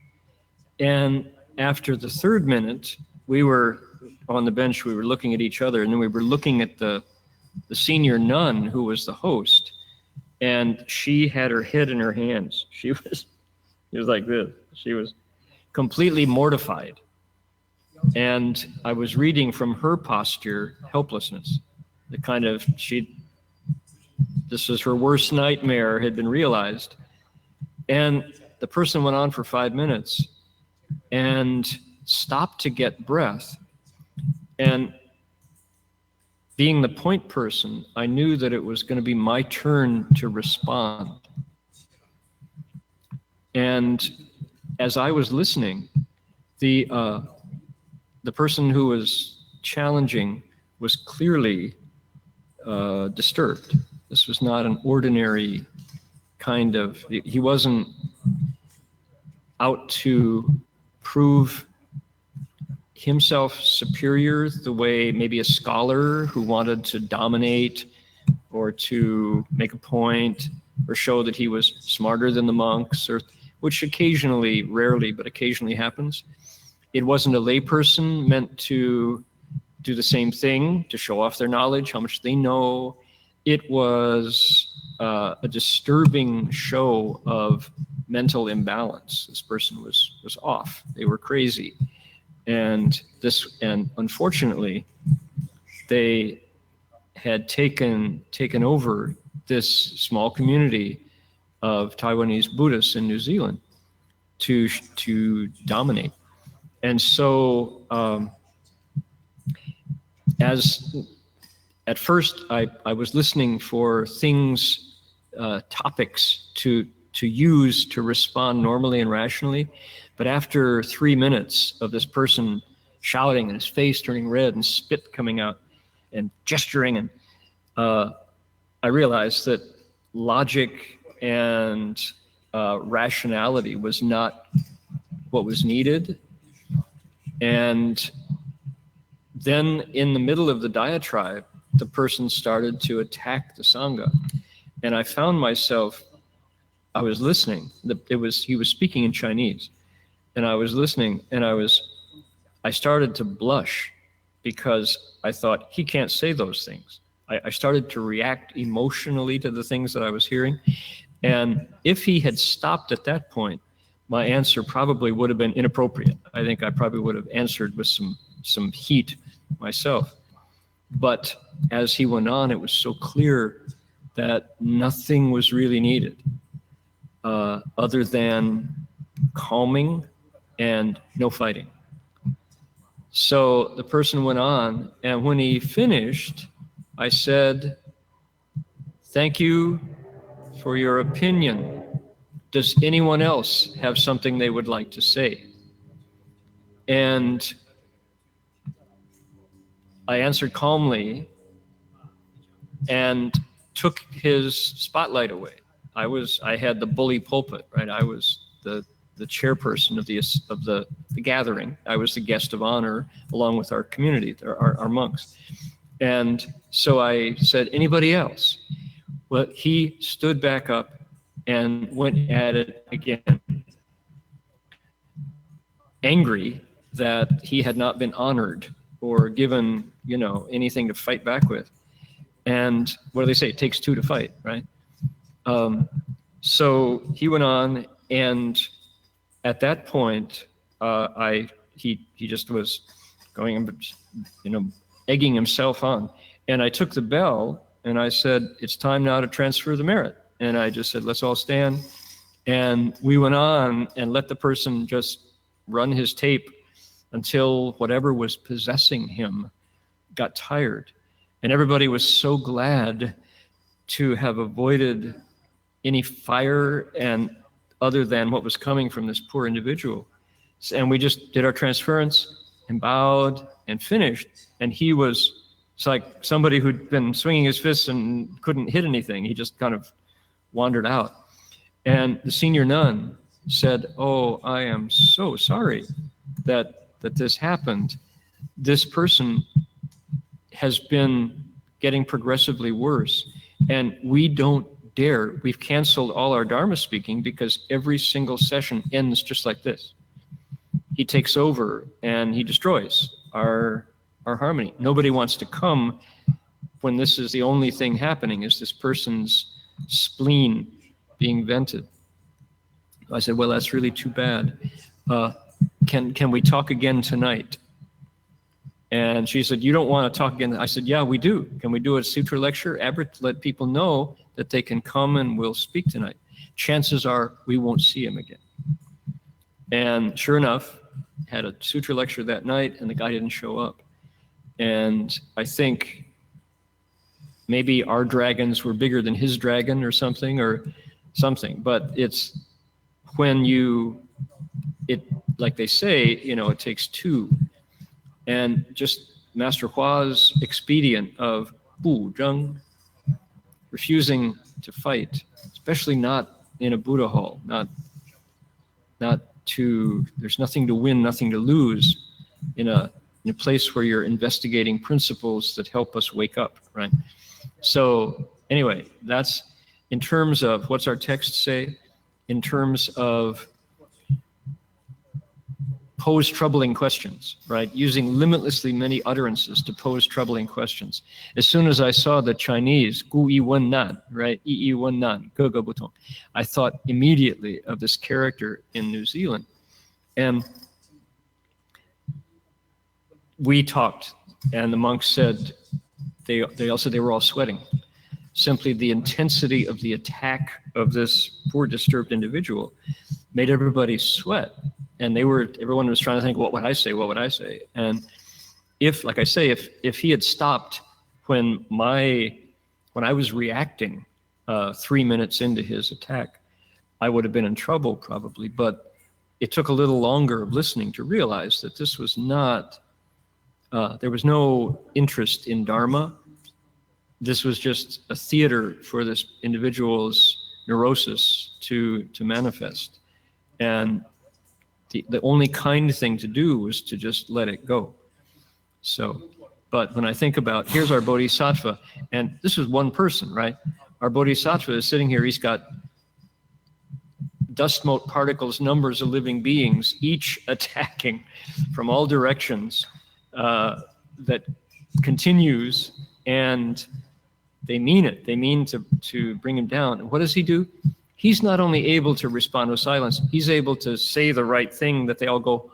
And after the 3rd minute, we were on the bench, we were looking at each other, and then we were looking at the senior nun who was the host, and she had her head in her hands. She was like this. She was completely mortified. And I was reading from her posture, helplessness, the kind of, this was her worst nightmare had been realized. And the person went on for 5 minutes and stopped to get breath. And being the point person, I knew that it was going to be my turn to respond. And as I was listening, the person who was challenging was clearly disturbed. This was not an ordinary kind of, he wasn't out to prove himself superior the way maybe a scholar who wanted to dominate or to make a point or show that he was smarter than the monks, or which occasionally, rarely, but occasionally happens. It wasn't a layperson meant to do the same thing, to show off their knowledge, how much they know. It was a disturbing show of mental imbalance. This person was off. They were crazy. And unfortunately, they had taken over this small community of Taiwanese Buddhists in New Zealand to dominate. And so, at first I was listening for things, topics to use to respond normally and rationally. But after 3 minutes of this person shouting and his face turning red and spit coming out and gesturing, and I realized that logic and rationality was not what was needed. And then in the middle of the diatribe, the person started to attack the Sangha. And I found myself, I was listening. He was speaking in Chinese, and I was listening, and I started to blush because I thought, he can't say those things. I started to react emotionally to the things that I was hearing. And if he had stopped at that point, my answer probably would have been inappropriate. I think I probably would have answered with some heat myself. But as he went on, it was so clear that nothing was really needed other than calming and no fighting. So the person went on, and when he finished, I said, "Thank you for your opinion. Does anyone else have something they would like to say?" And I answered calmly and took his spotlight away. I had the bully pulpit, right? I was the chairperson of the gathering. I was the guest of honor along with our community, our monks. And so I said, "Anybody else?" Well, he stood back up and went at it again, angry that he had not been honored or given, anything to fight back with. And what do they say? It takes two to fight, right? So he went on, and at that point, he just was going, egging himself on. And I took the bell and I said, "It's time now to transfer the merit." And I just said, "Let's all stand." And we went on and let the person just run his tape until whatever was possessing him got tired. And everybody was so glad to have avoided any fire and other than what was coming from this poor individual. And we just did our transference and bowed and finished. And it's like somebody who'd been swinging his fists and couldn't hit anything. He just kind of wandered out. And the senior nun said, "Oh, I am so sorry that this happened. This person has been getting progressively worse, and we don't dare. We've canceled all our Dharma speaking because every single session ends just like this. He takes over and he destroys our harmony. Nobody wants to come when this is the only thing happening, is this person's spleen being vented." I said, "Well, that's really too bad. Can we talk again tonight?" And she said, "You don't want to talk again?" I said, "Yeah, we do. Can we do a sutra lecture? Let people know that they can come and we'll speak tonight. Chances are we won't see him again." And sure enough, had a sutra lecture that night, and the guy didn't show up. And I think maybe our dragons were bigger than his dragon or something. But it's when like they say, it takes two. And just Master Hua's expedient of bu zheng, refusing to fight, especially not in a Buddha hall, there's nothing to win, nothing to lose in a place where you're investigating principles that help us wake up, right? So anyway, that's in terms of what's our text say, in terms of pose troubling questions, right? Using limitlessly many utterances to pose troubling questions. As soon as I saw the Chinese, gu yi wen nan, right? Yi yi wen nan, ge ge butong, I thought immediately of this character in New Zealand. And we talked, and the monks said, they all said they were all sweating. Simply the intensity of the attack of this poor disturbed individual made everybody sweat. And everyone was trying to think, what would I say? What would I say? And if he had stopped when I was reacting 3 minutes into his attack, I would have been in trouble probably. But it took a little longer of listening to realize that this was not, there was no interest in Dharma. This was just a theater for this individual's neurosis to manifest. And the only kind thing to do was to just let it go. So, but when I think about, here's our bodhisattva, and this is one person, right? our bodhisattva is sitting here. He's got dust mote particles, numbers of living beings, each attacking from all directions, that continues, and they mean it. They mean to bring him down. And what does he do? He's not only able to respond with silence, he's able to say the right thing that they all go,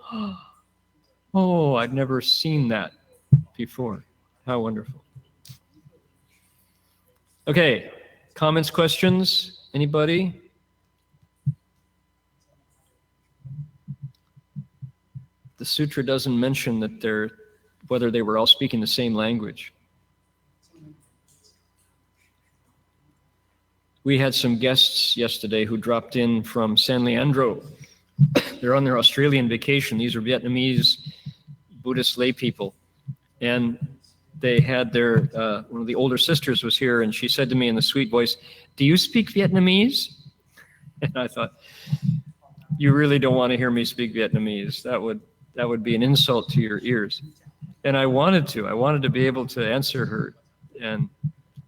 oh, I've never seen that before. How wonderful. Okay, comments, questions? Anybody? The sutra doesn't mention that whether they were all speaking the same language. We had some guests yesterday who dropped in from San Leandro. They're on their Australian vacation. These are Vietnamese Buddhist lay people. And they had one of the older sisters was here, and she said to me in the sweet voice, "Do you speak Vietnamese?" And I thought, you really don't want to hear me speak Vietnamese. That would be an insult to your ears. And I wanted to be able to answer her. And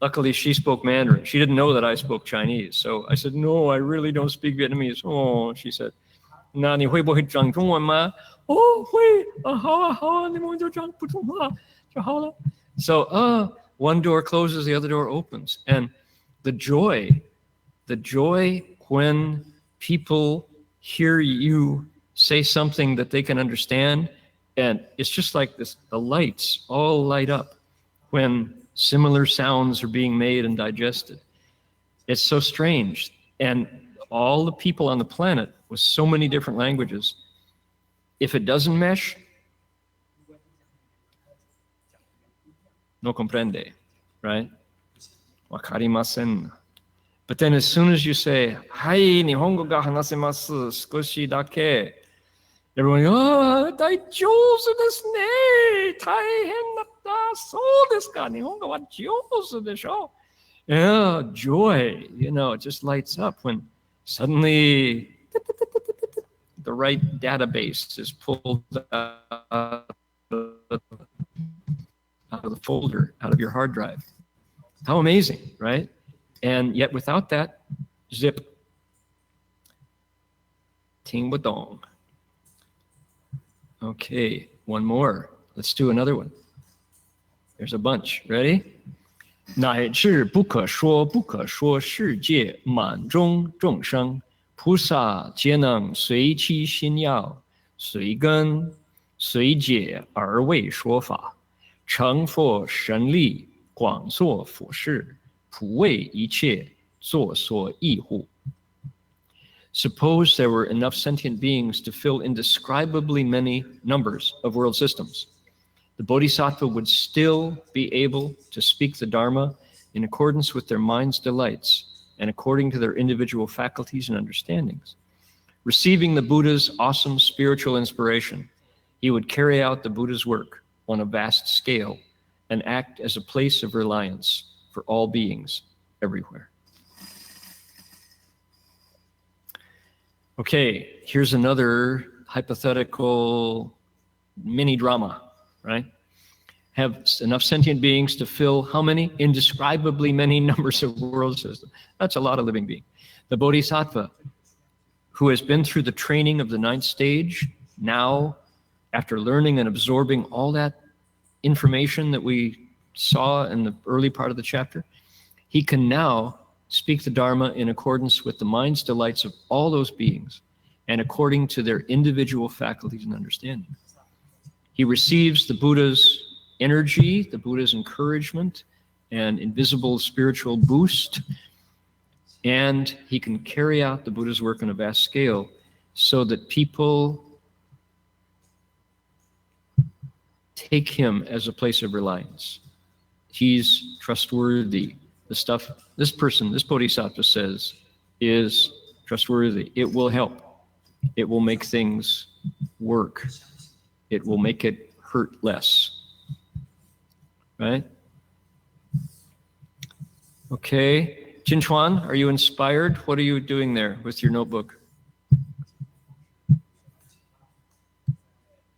luckily she spoke Mandarin. She didn't know that I spoke Chinese. So I said, "No, I really don't speak Vietnamese." Oh, she said, "那你会不会讲中文吗？"哦，会，好啊，好啊，你们就讲普通话就好了。So, one door closes, the other door opens. And the joy when people hear you say something that they can understand, and it's just like this, the lights all light up when similar sounds are being made and digested. It's so strange. And all the people on the planet with so many different languages, if it doesn't mesh, no comprende, right? Wakarimasen. But then as soon as you say, "Hai, nihongo ga hanasemasu, skoshi dake," everyone, "Oh, daijouzu desu ne, taihen natta, so desu ka, nihongo wa jouzu desho." Yeah, joy, it just lights up when suddenly the right database is pulled out of the folder, out of your hard drive. How amazing, right? And yet without that, zip, ting ba dong. Okay, one more. Let's do another one. There's a bunch. Ready? 乃至不可说不可说世界满中众生，菩萨皆能随其心要，随根随解而为说法，成佛神力，广作普世，普为一切作所益护。Suppose there were enough sentient beings to fill indescribably many numbers of world systems. The Bodhisattva would still be able to speak the Dharma in accordance with their mind's delights and according to their individual faculties and understandings. Receiving the Buddha's awesome spiritual inspiration, he would carry out the Buddha's work on a vast scale and act as a place of reliance for all beings everywhere. Okay, here's another hypothetical mini drama, right? Have enough sentient beings to fill how many? Indescribably many numbers of world systems. That's a lot of living beings. The Bodhisattva, who has been through the training of the 9th stage, now, after learning and absorbing all that information that we saw in the early part of the chapter, he can now speak the Dharma in accordance with the mind's delights of all those beings and according to their individual faculties and understanding. He receives the Buddha's energy, the Buddha's encouragement, and invisible spiritual boost, and he can carry out the Buddha's work on a vast scale so that people take him as a place of reliance. He's trustworthy. The stuff this Bodhisattva says is trustworthy. It will help. It will make things work. It will make it hurt less. Right? Okay. Jinchuan, are you inspired? What are you doing there with your notebook?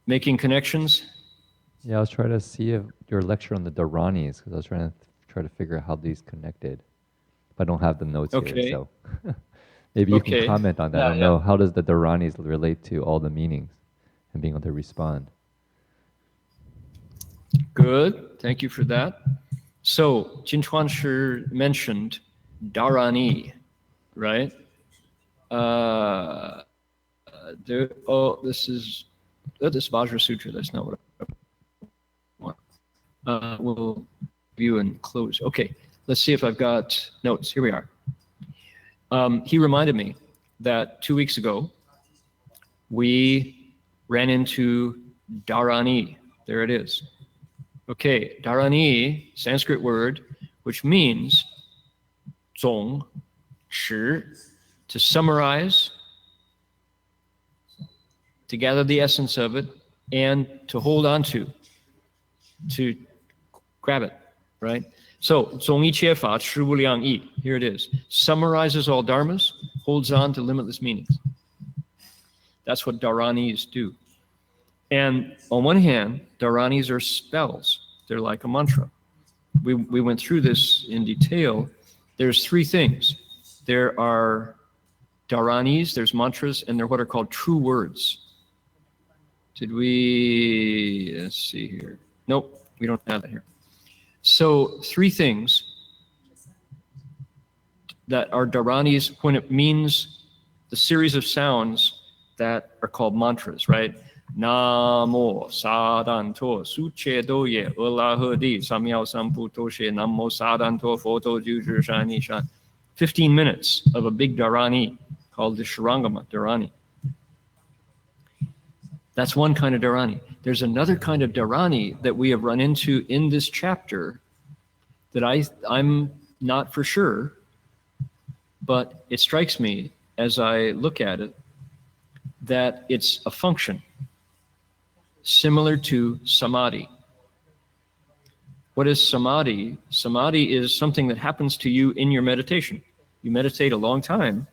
Making connections? Yeah, I was trying to see if your lecture on the Dharanis, because I was trying to figure out how these connected. I don't have the notes Okay. here, so maybe you can Okay. comment on that. Yeah, I don't know, how does the Dharanis relate to all the meanings and being able to respond? Good. Thank you for that. So Jinchuan Shi mentioned Dharani, right? This is this Vajra Sutra. That's not what I want. We'll view and close. Okay, let's see if I've got notes. Here we are. He reminded me that 2 weeks ago, we ran into Dharani. There it is. Okay, Dharani, Sanskrit word, which means 总持, to summarize, to gather the essence of it, and to hold on to grab it, right? So, 总一切法持无量义, here it is. Summarizes all dharmas, holds on to limitless meanings. That's what Dharanis do. And on one hand, Dharanis are spells. They're like a mantra. We went through this in detail. There's three things. There are Dharanis, there's mantras, and they're what are called true words. Let's see here. Nope, we don't have it here. So three things that are Dharanis when it means the series of sounds that are called mantras, right? Namo Sadanto Suche Doye Ulahudi Samyao Samputoshe Namo Sadanto Photo Juju Shani Shan. 15 minutes of a big Dharani called the Shurangama Dharani. That's one kind of Dharani. There's another kind of Dharani that we have run into in this chapter that I'm not for sure, but it strikes me as I look at it that it's a function similar to samadhi. What is samadhi? Samadhi is something that happens to you in your meditation. You meditate a long time,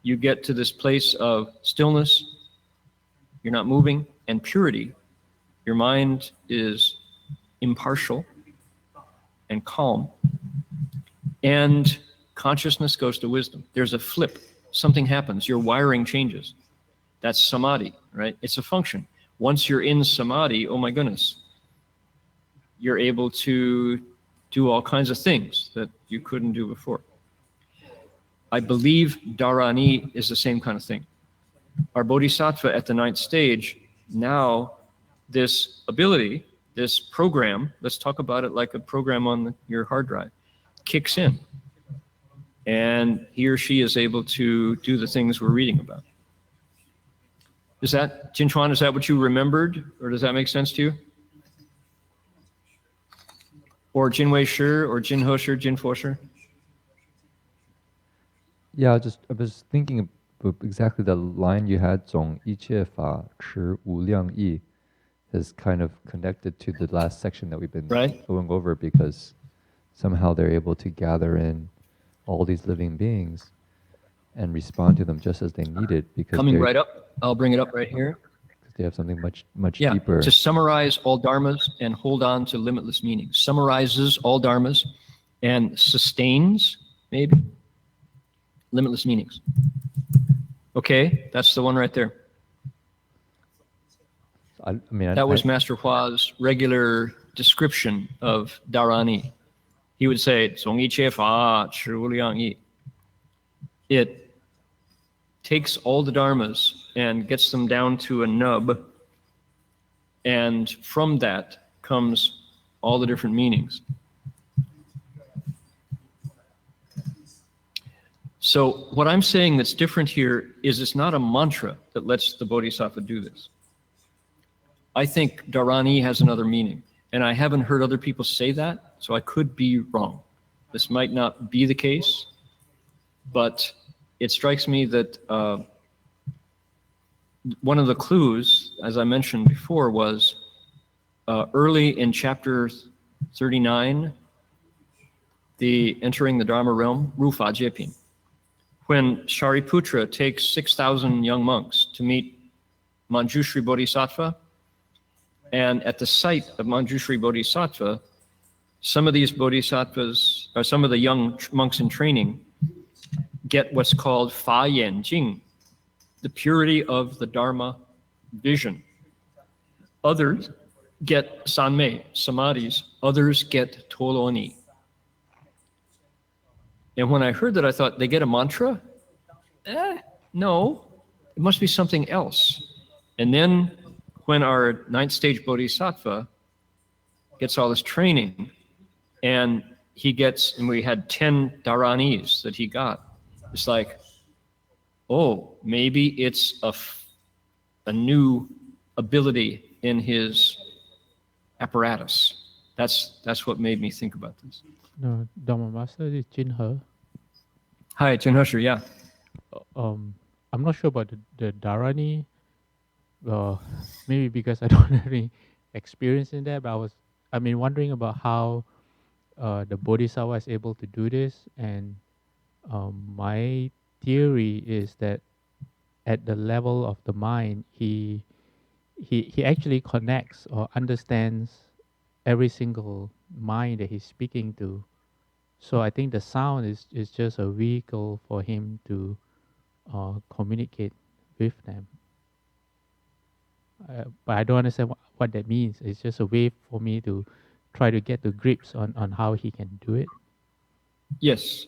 you get to this place of stillness, you're not moving, and purity. Your mind is impartial and calm, and consciousness goes to wisdom. There's a flip, something happens, your wiring changes. That's samadhi, right? It's a function. Once you're in samadhi, oh my goodness, you're able to do all kinds of things that you couldn't do before. I believe Dharani is the same kind of thing. Our bodhisattva at the 9th stage, now this ability, this program, let's talk about it like a program on your hard drive, kicks in. And he or she is able to do the things we're reading about. Is that, Jinchuan, is that what you remembered? Or does that make sense to you? Or Jinwei Shi, or Jinho Shi, Jinfo Shi? Yeah, I was thinking of exactly the line you had, 总一切法持无量义, is kind of connected to the last section that we've been going over, because somehow they're able to gather in all these living beings and respond to them just as they need it. Because coming right up, I'll bring it up right here. They have something much deeper. To summarize all dharmas and hold on to limitless meanings. Summarizes all dharmas and sustains, maybe, limitless meanings. Okay, that's the one right there. That was Master Hua's regular description of Dharani. He would say, 总一切法持无量义. It takes all the dharmas and gets them down to a nub, and from that comes all the different meanings. So what I'm saying that's different here is it's not a mantra that lets the bodhisattva do this. I think Dharani has another meaning, and I haven't heard other people say that, so I could be wrong. This might not be the case, but it strikes me that one of the clues, as I mentioned before, was early in chapter 39, the entering the Dharma realm, Rufa Jepin, when Shariputra takes 6,000 young monks to meet Manjushri Bodhisattva, and at the site of Manjushri Bodhisattva, some of these bodhisattvas, or some of the young monks in training, get what's called Fa Yan Jing, the purity of the Dharma vision. Others get Sanmei, samadhis. Others get Toloni. And when I heard that, I thought, they get a mantra? No, it must be something else. And then when our 9th stage bodhisattva gets all this training, and he gets, and we had 10 dharanis that he got, it's like, oh, maybe it's a new ability in his apparatus. That's what made me think about this. No, Dharma Master, this is Jin He. Hi, Jin He, yeah. I'm not sure about the Dharani. Maybe because I don't have any experience in that, but I've been wondering about how the Bodhisattva is able to do this, and my theory is that at the level of the mind, he actually connects or understands every single mind that he's speaking to. So I think the sound is just a vehicle for him to communicate with them. But I don't understand what that means. It's just a way for me to try to get the grips on how he can do it. Yes.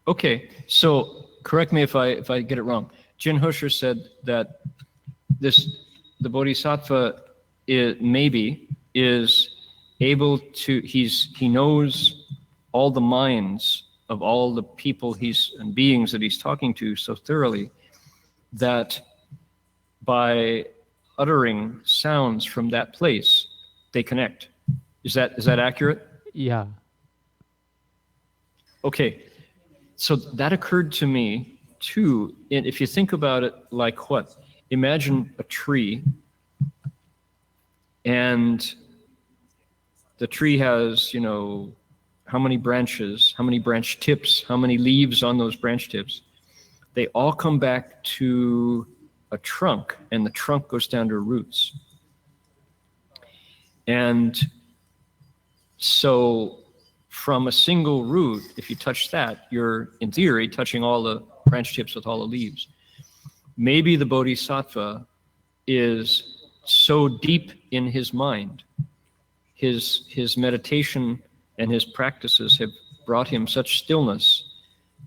Okay. So correct me if I get it wrong. Jin He said that the bodhisattva is able to, he knows all the minds of all the people and beings that he's talking to so thoroughly that by uttering sounds from that place, they connect. Is that accurate? Yeah. Okay. So that occurred to me too. And if you think about it like what? Imagine a tree, and the tree has, how many branches, how many branch tips, how many leaves on those branch tips. They all come back to a trunk, and the trunk goes down to roots. And so from a single root, if you touch that, you're, in theory, touching all the branch tips with all the leaves. Maybe the bodhisattva is so deep in his mind, his meditation and his practices have brought him such stillness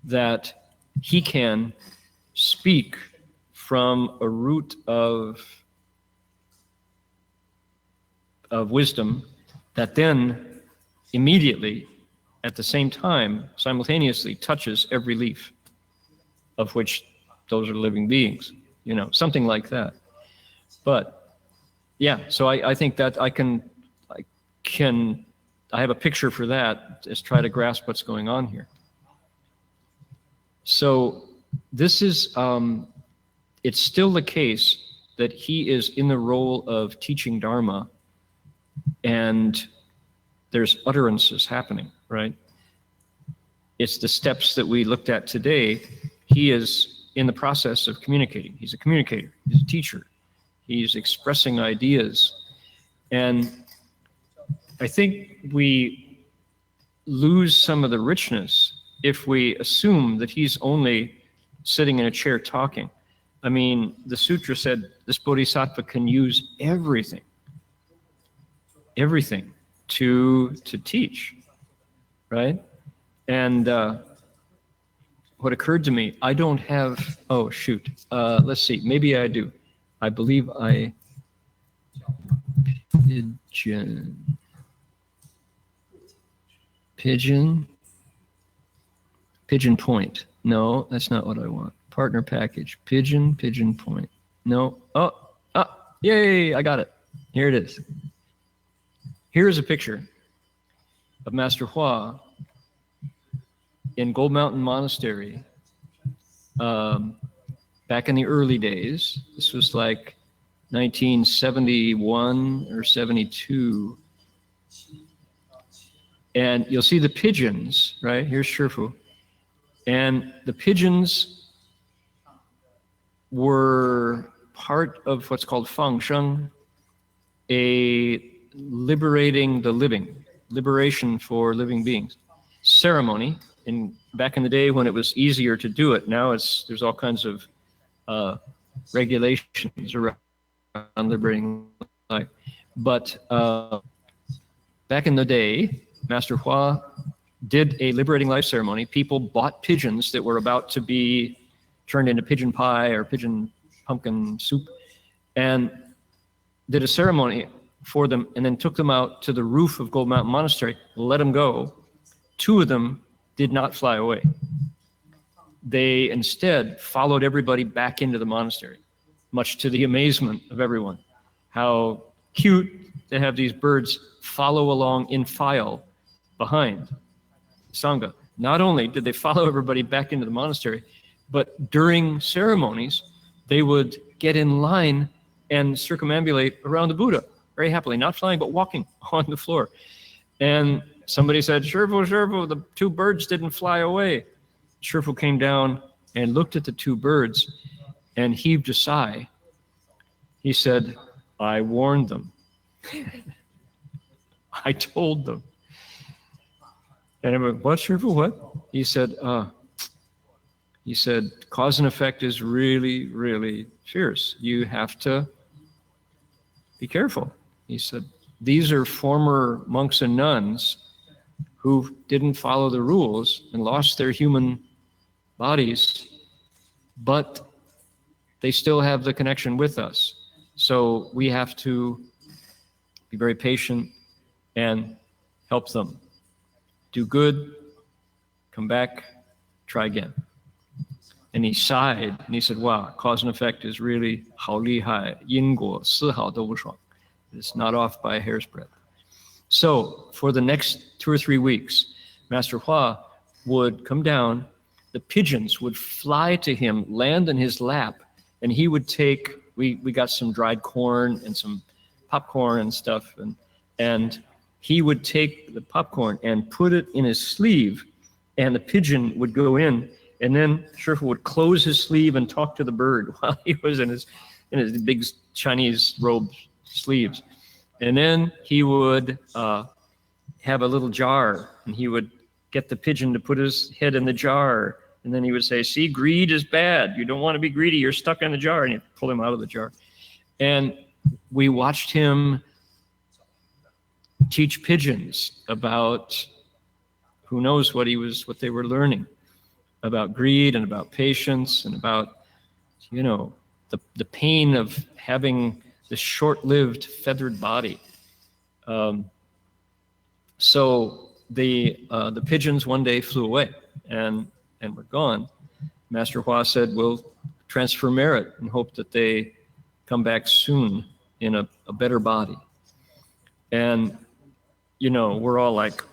that he can speak from a root of wisdom that then immediately, at the same time, simultaneously touches every leaf, of which those are living beings, something like that. But yeah, so I think that I have a picture for that, is try to grasp what's going on here. So this is, it's still the case that he is in the role of teaching Dharma, and there's utterances happening, right? It's the steps that we looked at today. He is in the process of communicating. He's a communicator, he's a teacher. He's expressing ideas. And I think we lose some of the richness if we assume that he's only sitting in a chair talking. I mean, the sutra said this bodhisattva can use everything to teach, right? And what occurred to me, I don't have, let's see, maybe I do. I believe Pigeon point. No, that's not what I want. Partner package, Pigeon point. No, yay, I got it. Here it is. Here is a picture of Master Hua in Gold Mountain Monastery back in the early days. This was like 1971 or 72. And you'll see the pigeons, right? Here's Shifu. And the pigeons were part of what's called Fang Sheng, a liberating the living, liberation for living beings. Ceremony, back in the day when it was easier to do it, now there's all kinds of regulations around liberating life. But back in the day, Master Hua did a liberating life ceremony. People bought pigeons that were about to be turned into pigeon pie or pigeon pumpkin soup, and did a ceremony for them, and then took them out to the roof of Gold Mountain Monastery, let them go. 2 of them did not fly away. They instead followed everybody back into the monastery, much to the amazement of everyone. How cute to have these birds follow along in file behind Sangha. Not only did they follow everybody back into the monastery, but during ceremonies, they would get in line and circumambulate around the Buddha very happily, not flying, but walking on the floor. And somebody said, Shifu, the 2 birds didn't fly away. Shifu came down and looked at the 2 birds and heaved a sigh. He said, I warned them. I told them. And I went, what, Shifu, what? He said, cause and effect is really, really fierce. You have to be careful. He said, these are former monks and nuns who didn't follow the rules and lost their human bodies, but they still have the connection with us. So we have to be very patient and help them. Do good, come back, try again. And he sighed and he said, wow, cause and effect is really 好厉害, 因果丝毫都不爽. It's not off by a hair's breadth. So for the next 2 or 3 weeks, Master Hua would come down, the pigeons would fly to him, land in his lap, and he would take, we got some dried corn and some popcorn and stuff, and he would take the popcorn and put it in his sleeve, and the pigeon would go in, and then Shifu would close his sleeve and talk to the bird while he was in his big Chinese robe sleeves. And then he would have a little jar, and he would get the pigeon to put his head in the jar, and then he would say, see, greed is bad. You don't want to be greedy. You're stuck in the jar. And he'd pull him out of the jar. And we watched him teach pigeons about who knows what they were learning about greed and about patience and about, the pain of having this short-lived feathered body. So the pigeons one day flew away and were gone. Master Hua said, we'll transfer merit and hope that they come back soon in a better body. And, we're all like,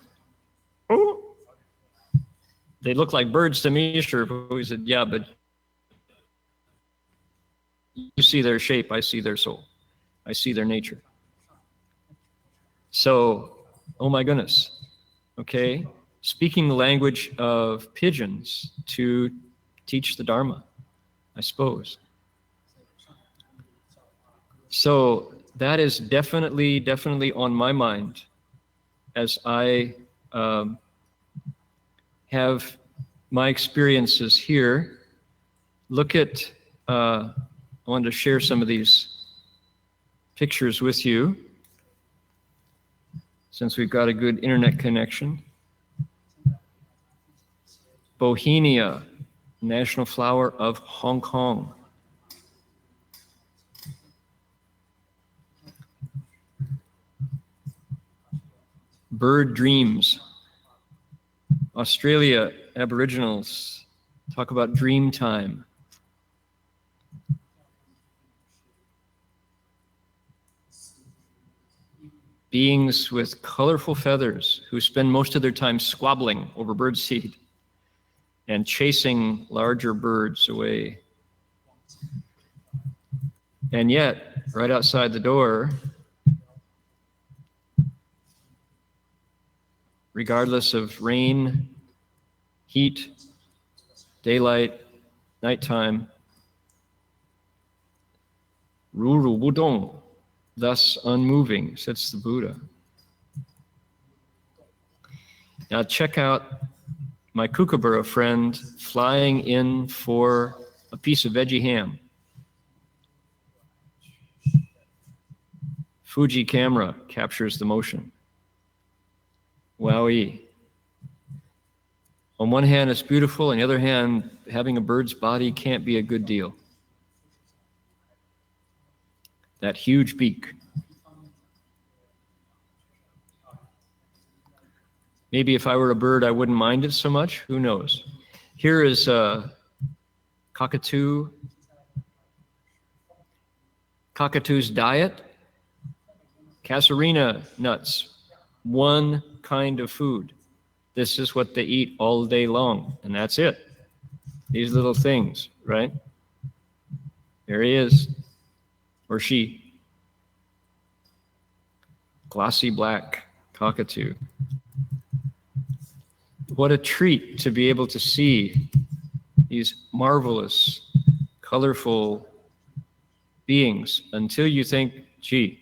oh, they look like birds to me, sure. He said, yeah, but you see their shape, I see their soul. I see their nature. So, oh my goodness, okay? Speaking the language of pigeons to teach the Dharma, I suppose. So that is definitely on my mind as I have my experiences here. Look at, I wanted to share some of these pictures with you since we've got a good internet connection. Bauhinia, national flower of Hong Kong. Bird dreams. Australia, Aboriginals talk about dream time. Beings with colorful feathers who spend most of their time squabbling over birdseed and chasing larger birds away. And yet, right outside the door, regardless of rain, heat, daylight, nighttime, 如如不动, thus unmoving, sits the Buddha. Now check out my kookaburra friend flying in for a piece of veggie ham. Fuji camera captures the motion. Wowee. On one hand, it's beautiful. On the other hand, having a bird's body can't be a good deal. That huge beak. Maybe if I were a bird, I wouldn't mind it so much. Who knows? Here is cockatoo. Cockatoo's diet. Casuarina nuts. One kind of food. This is what they eat all day long, and that's it. These little things, right? There he is, or she. Glossy black cockatoo. What a treat to be able to see these marvelous, colorful beings until you think, gee,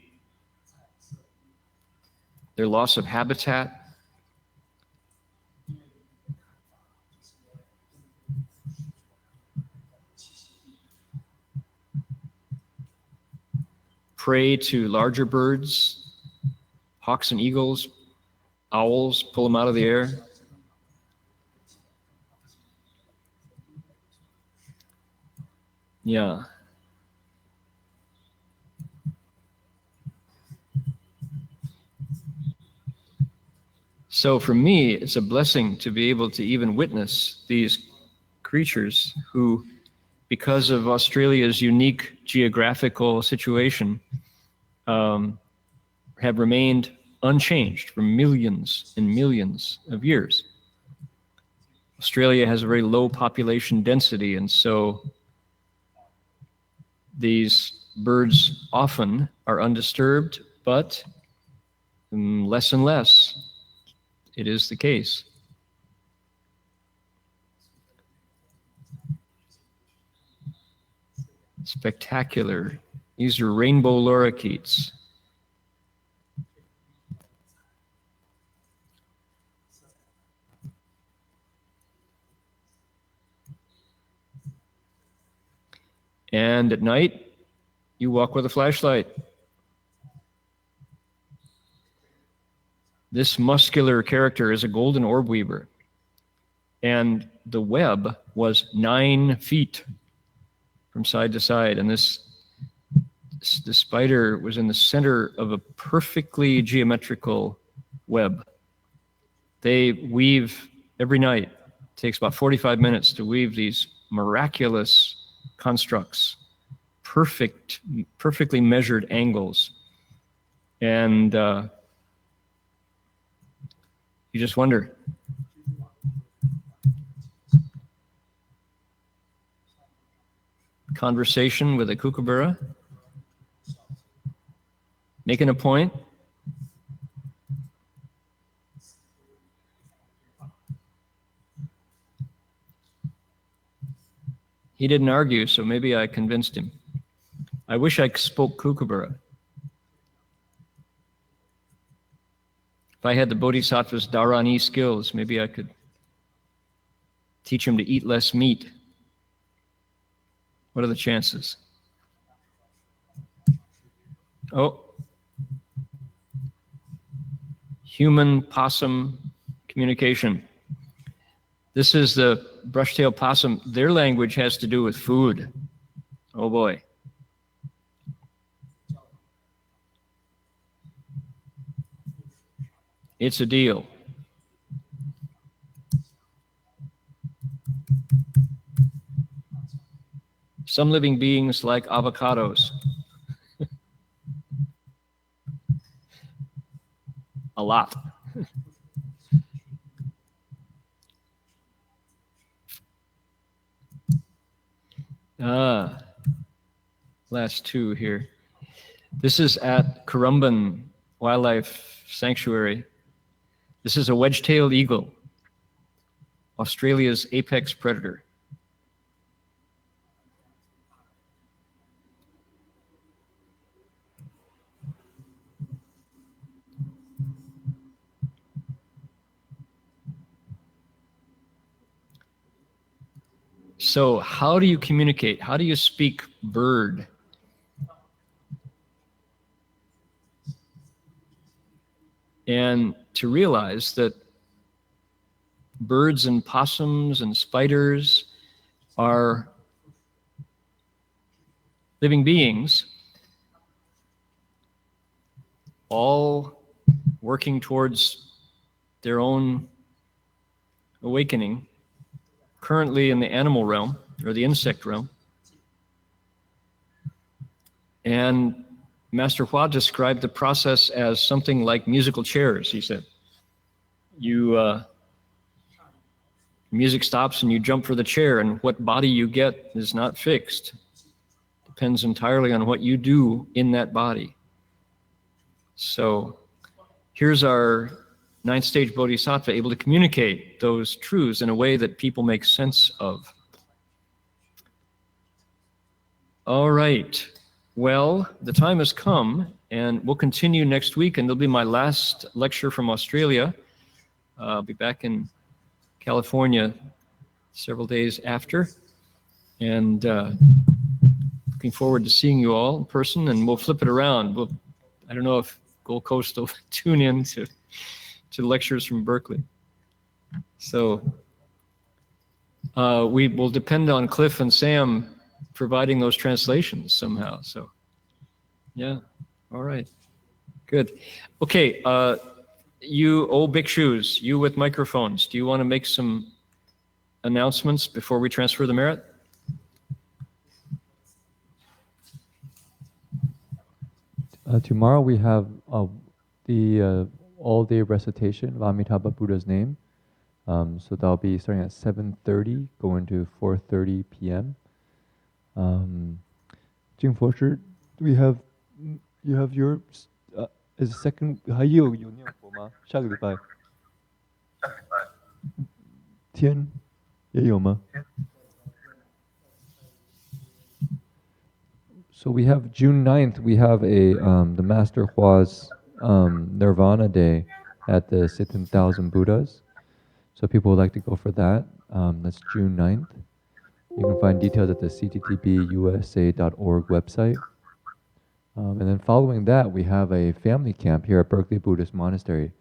their loss of habitat, prey to larger birds, hawks and eagles, owls, pull them out of the air. Yeah. So for me, it's a blessing to be able to even witness these creatures who, because of Australia's unique geographical situation, have remained unchanged for millions and millions of years. Australia has a very low population density, and so these birds often are undisturbed, but less and less it is the case. Spectacular. These are rainbow lorikeets. And at night, you walk with a flashlight. This muscular character is a golden orb weaver. And the web was 9 feet from side to side. And the spider was in the center of a perfectly geometrical web. They weave every night. It takes about 45 minutes to weave these miraculous constructs, perfectly measured angles. And you just wonder. Conversation with a kookaburra. Making a point. He didn't argue, so maybe I convinced him. I wish I spoke kookaburra. If I had the Bodhisattva's Dharani skills, maybe I could teach him to eat less meat. What are the chances? Oh. Human possum communication. This is the brush-tailed possum. Their language has to do with food. Oh boy. It's a deal. Some living beings like avocados. A lot. Last two here. This is at Currumbin Wildlife Sanctuary. This is a wedge-tailed eagle, Australia's apex predator. So how do you communicate? How do you speak bird? And to realize that birds and possums and spiders are living beings, all working towards their own awakening, currently in the animal realm or the insect realm. And Master Hua described the process as something like musical chairs, he said. Music stops and you jump for the chair, and what body you get is not fixed. Depends entirely on what you do in that body. So here's our ninth stage bodhisattva able to communicate those truths in a way that people make sense of. All right. Well, the time has come, and we'll continue next week, and there'll be my last lecture from Australia. I'll be back in California several days after, and looking forward to seeing you all in person, and we'll flip it around. I don't know if Gold Coast will tune in to lectures from Berkeley. So we will depend on Cliff and Sam providing those translations somehow. So yeah, all right, good. Okay, you old bhikshus, you with microphones, do you want to make some announcements before we transfer the merit? Tomorrow we have the all-day recitation of Amitabha Buddha's name. So that'll be starting at 7:30, going to 4:30 p.m. Jing Fosher, you have your is second 还有念佛吗？下个礼拜天也有吗？ So we have June 9th, we have the Master Hua's Nirvana Day at the 17,000 Buddhas. So people would like to go for that. That's June 9th. You can find details at the cttbusa.org website. And then following that, we have a family camp here at Berkeley Buddhist Monastery,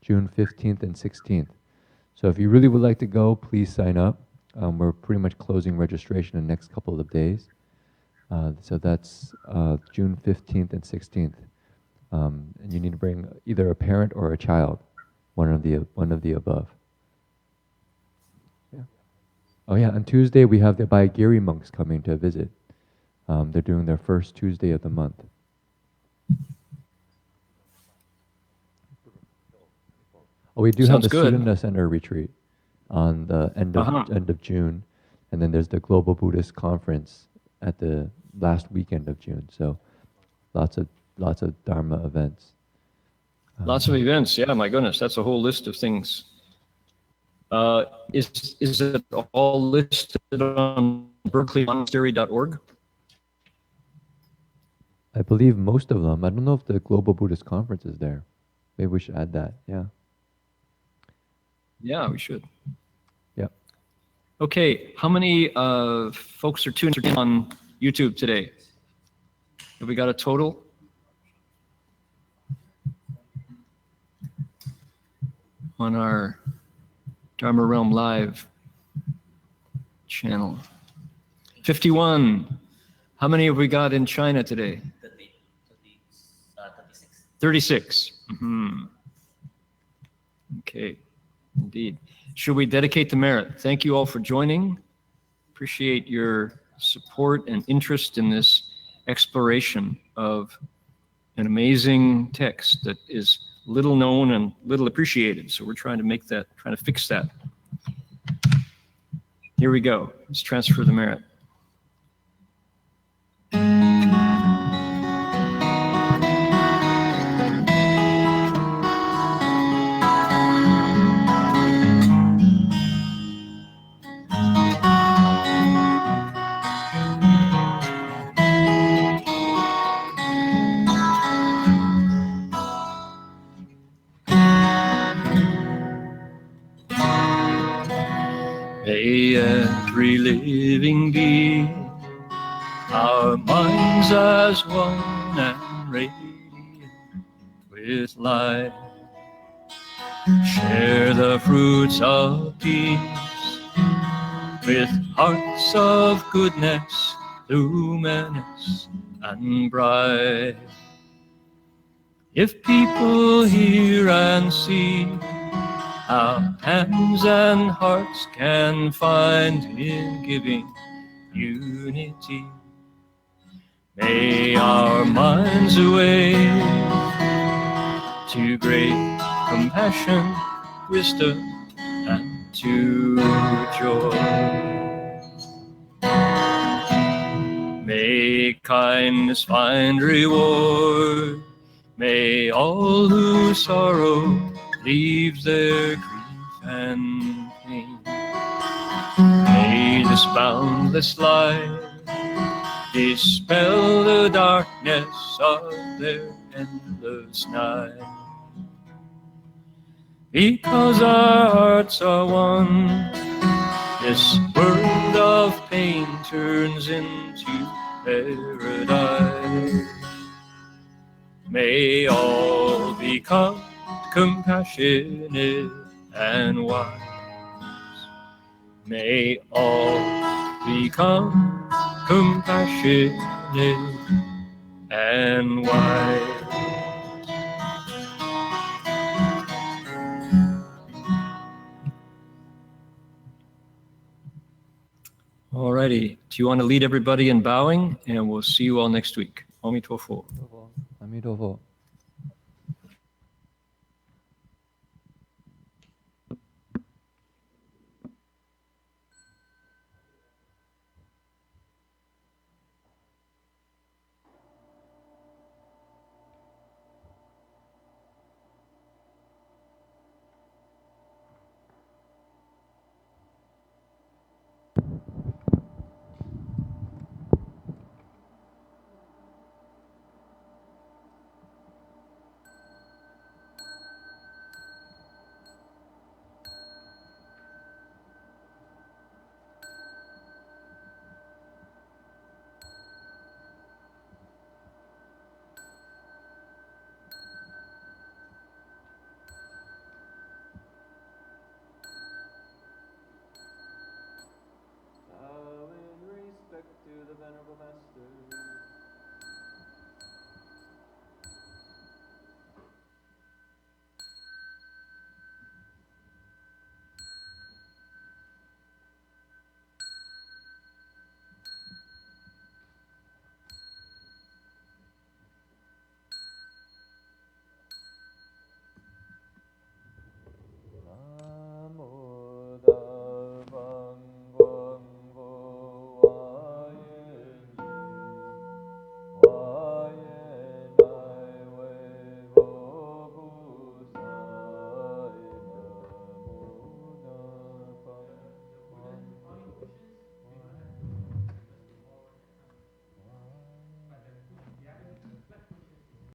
June 15th and 16th. So if you really would like to go, please sign up. We're pretty much closing registration in the next couple of days. So that's June 15th and 16th. And you need to bring either a parent or a child, one of the above. Yeah. Oh yeah, on Tuesday we have the Abhayagiri monks coming to visit. They're doing their first Tuesday of the month. Oh, we do have the Student Center retreat on the end of June, and then there's the Global Buddhist Conference at the last weekend of June. So lots of Dharma events. Lots of events. Yeah, my goodness, that's a whole list of things. Is it all listed on berkeleymonastery.org? I believe most of them. I don't know if the Global Buddhist Conference is there. Maybe we should add that. Yeah. Yeah, we should. Yep. Okay, how many folks are tuned in on YouTube today? Have we got a total? On our Dharma Realm Live channel. 51. How many have we got in China today? 36. Mm-hmm. Okay, indeed. Should we dedicate the merit? Thank you all for joining. Appreciate your support and interest in this exploration of an amazing text that is little known and little appreciated. So we're trying to fix that. Here we go. Let's transfer the merit. May every living being, our minds as one and radiant with light, share the fruits of peace with hearts of goodness, luminous and bright. If people hear and see how hands and hearts can find in giving unity, may our minds awake to great compassion, wisdom, and to joy. May kindness find reward. May all who sorrow leave their grief and pain. May this boundless light dispel the darkness of their endless night. Because our hearts are one, this world of pain turns into paradise. May all become compassionate and wise. May all become compassionate and wise. Alrighty, do you want to lead everybody in bowing? And we'll see you all next week. Amitofo. 阿弥陀佛。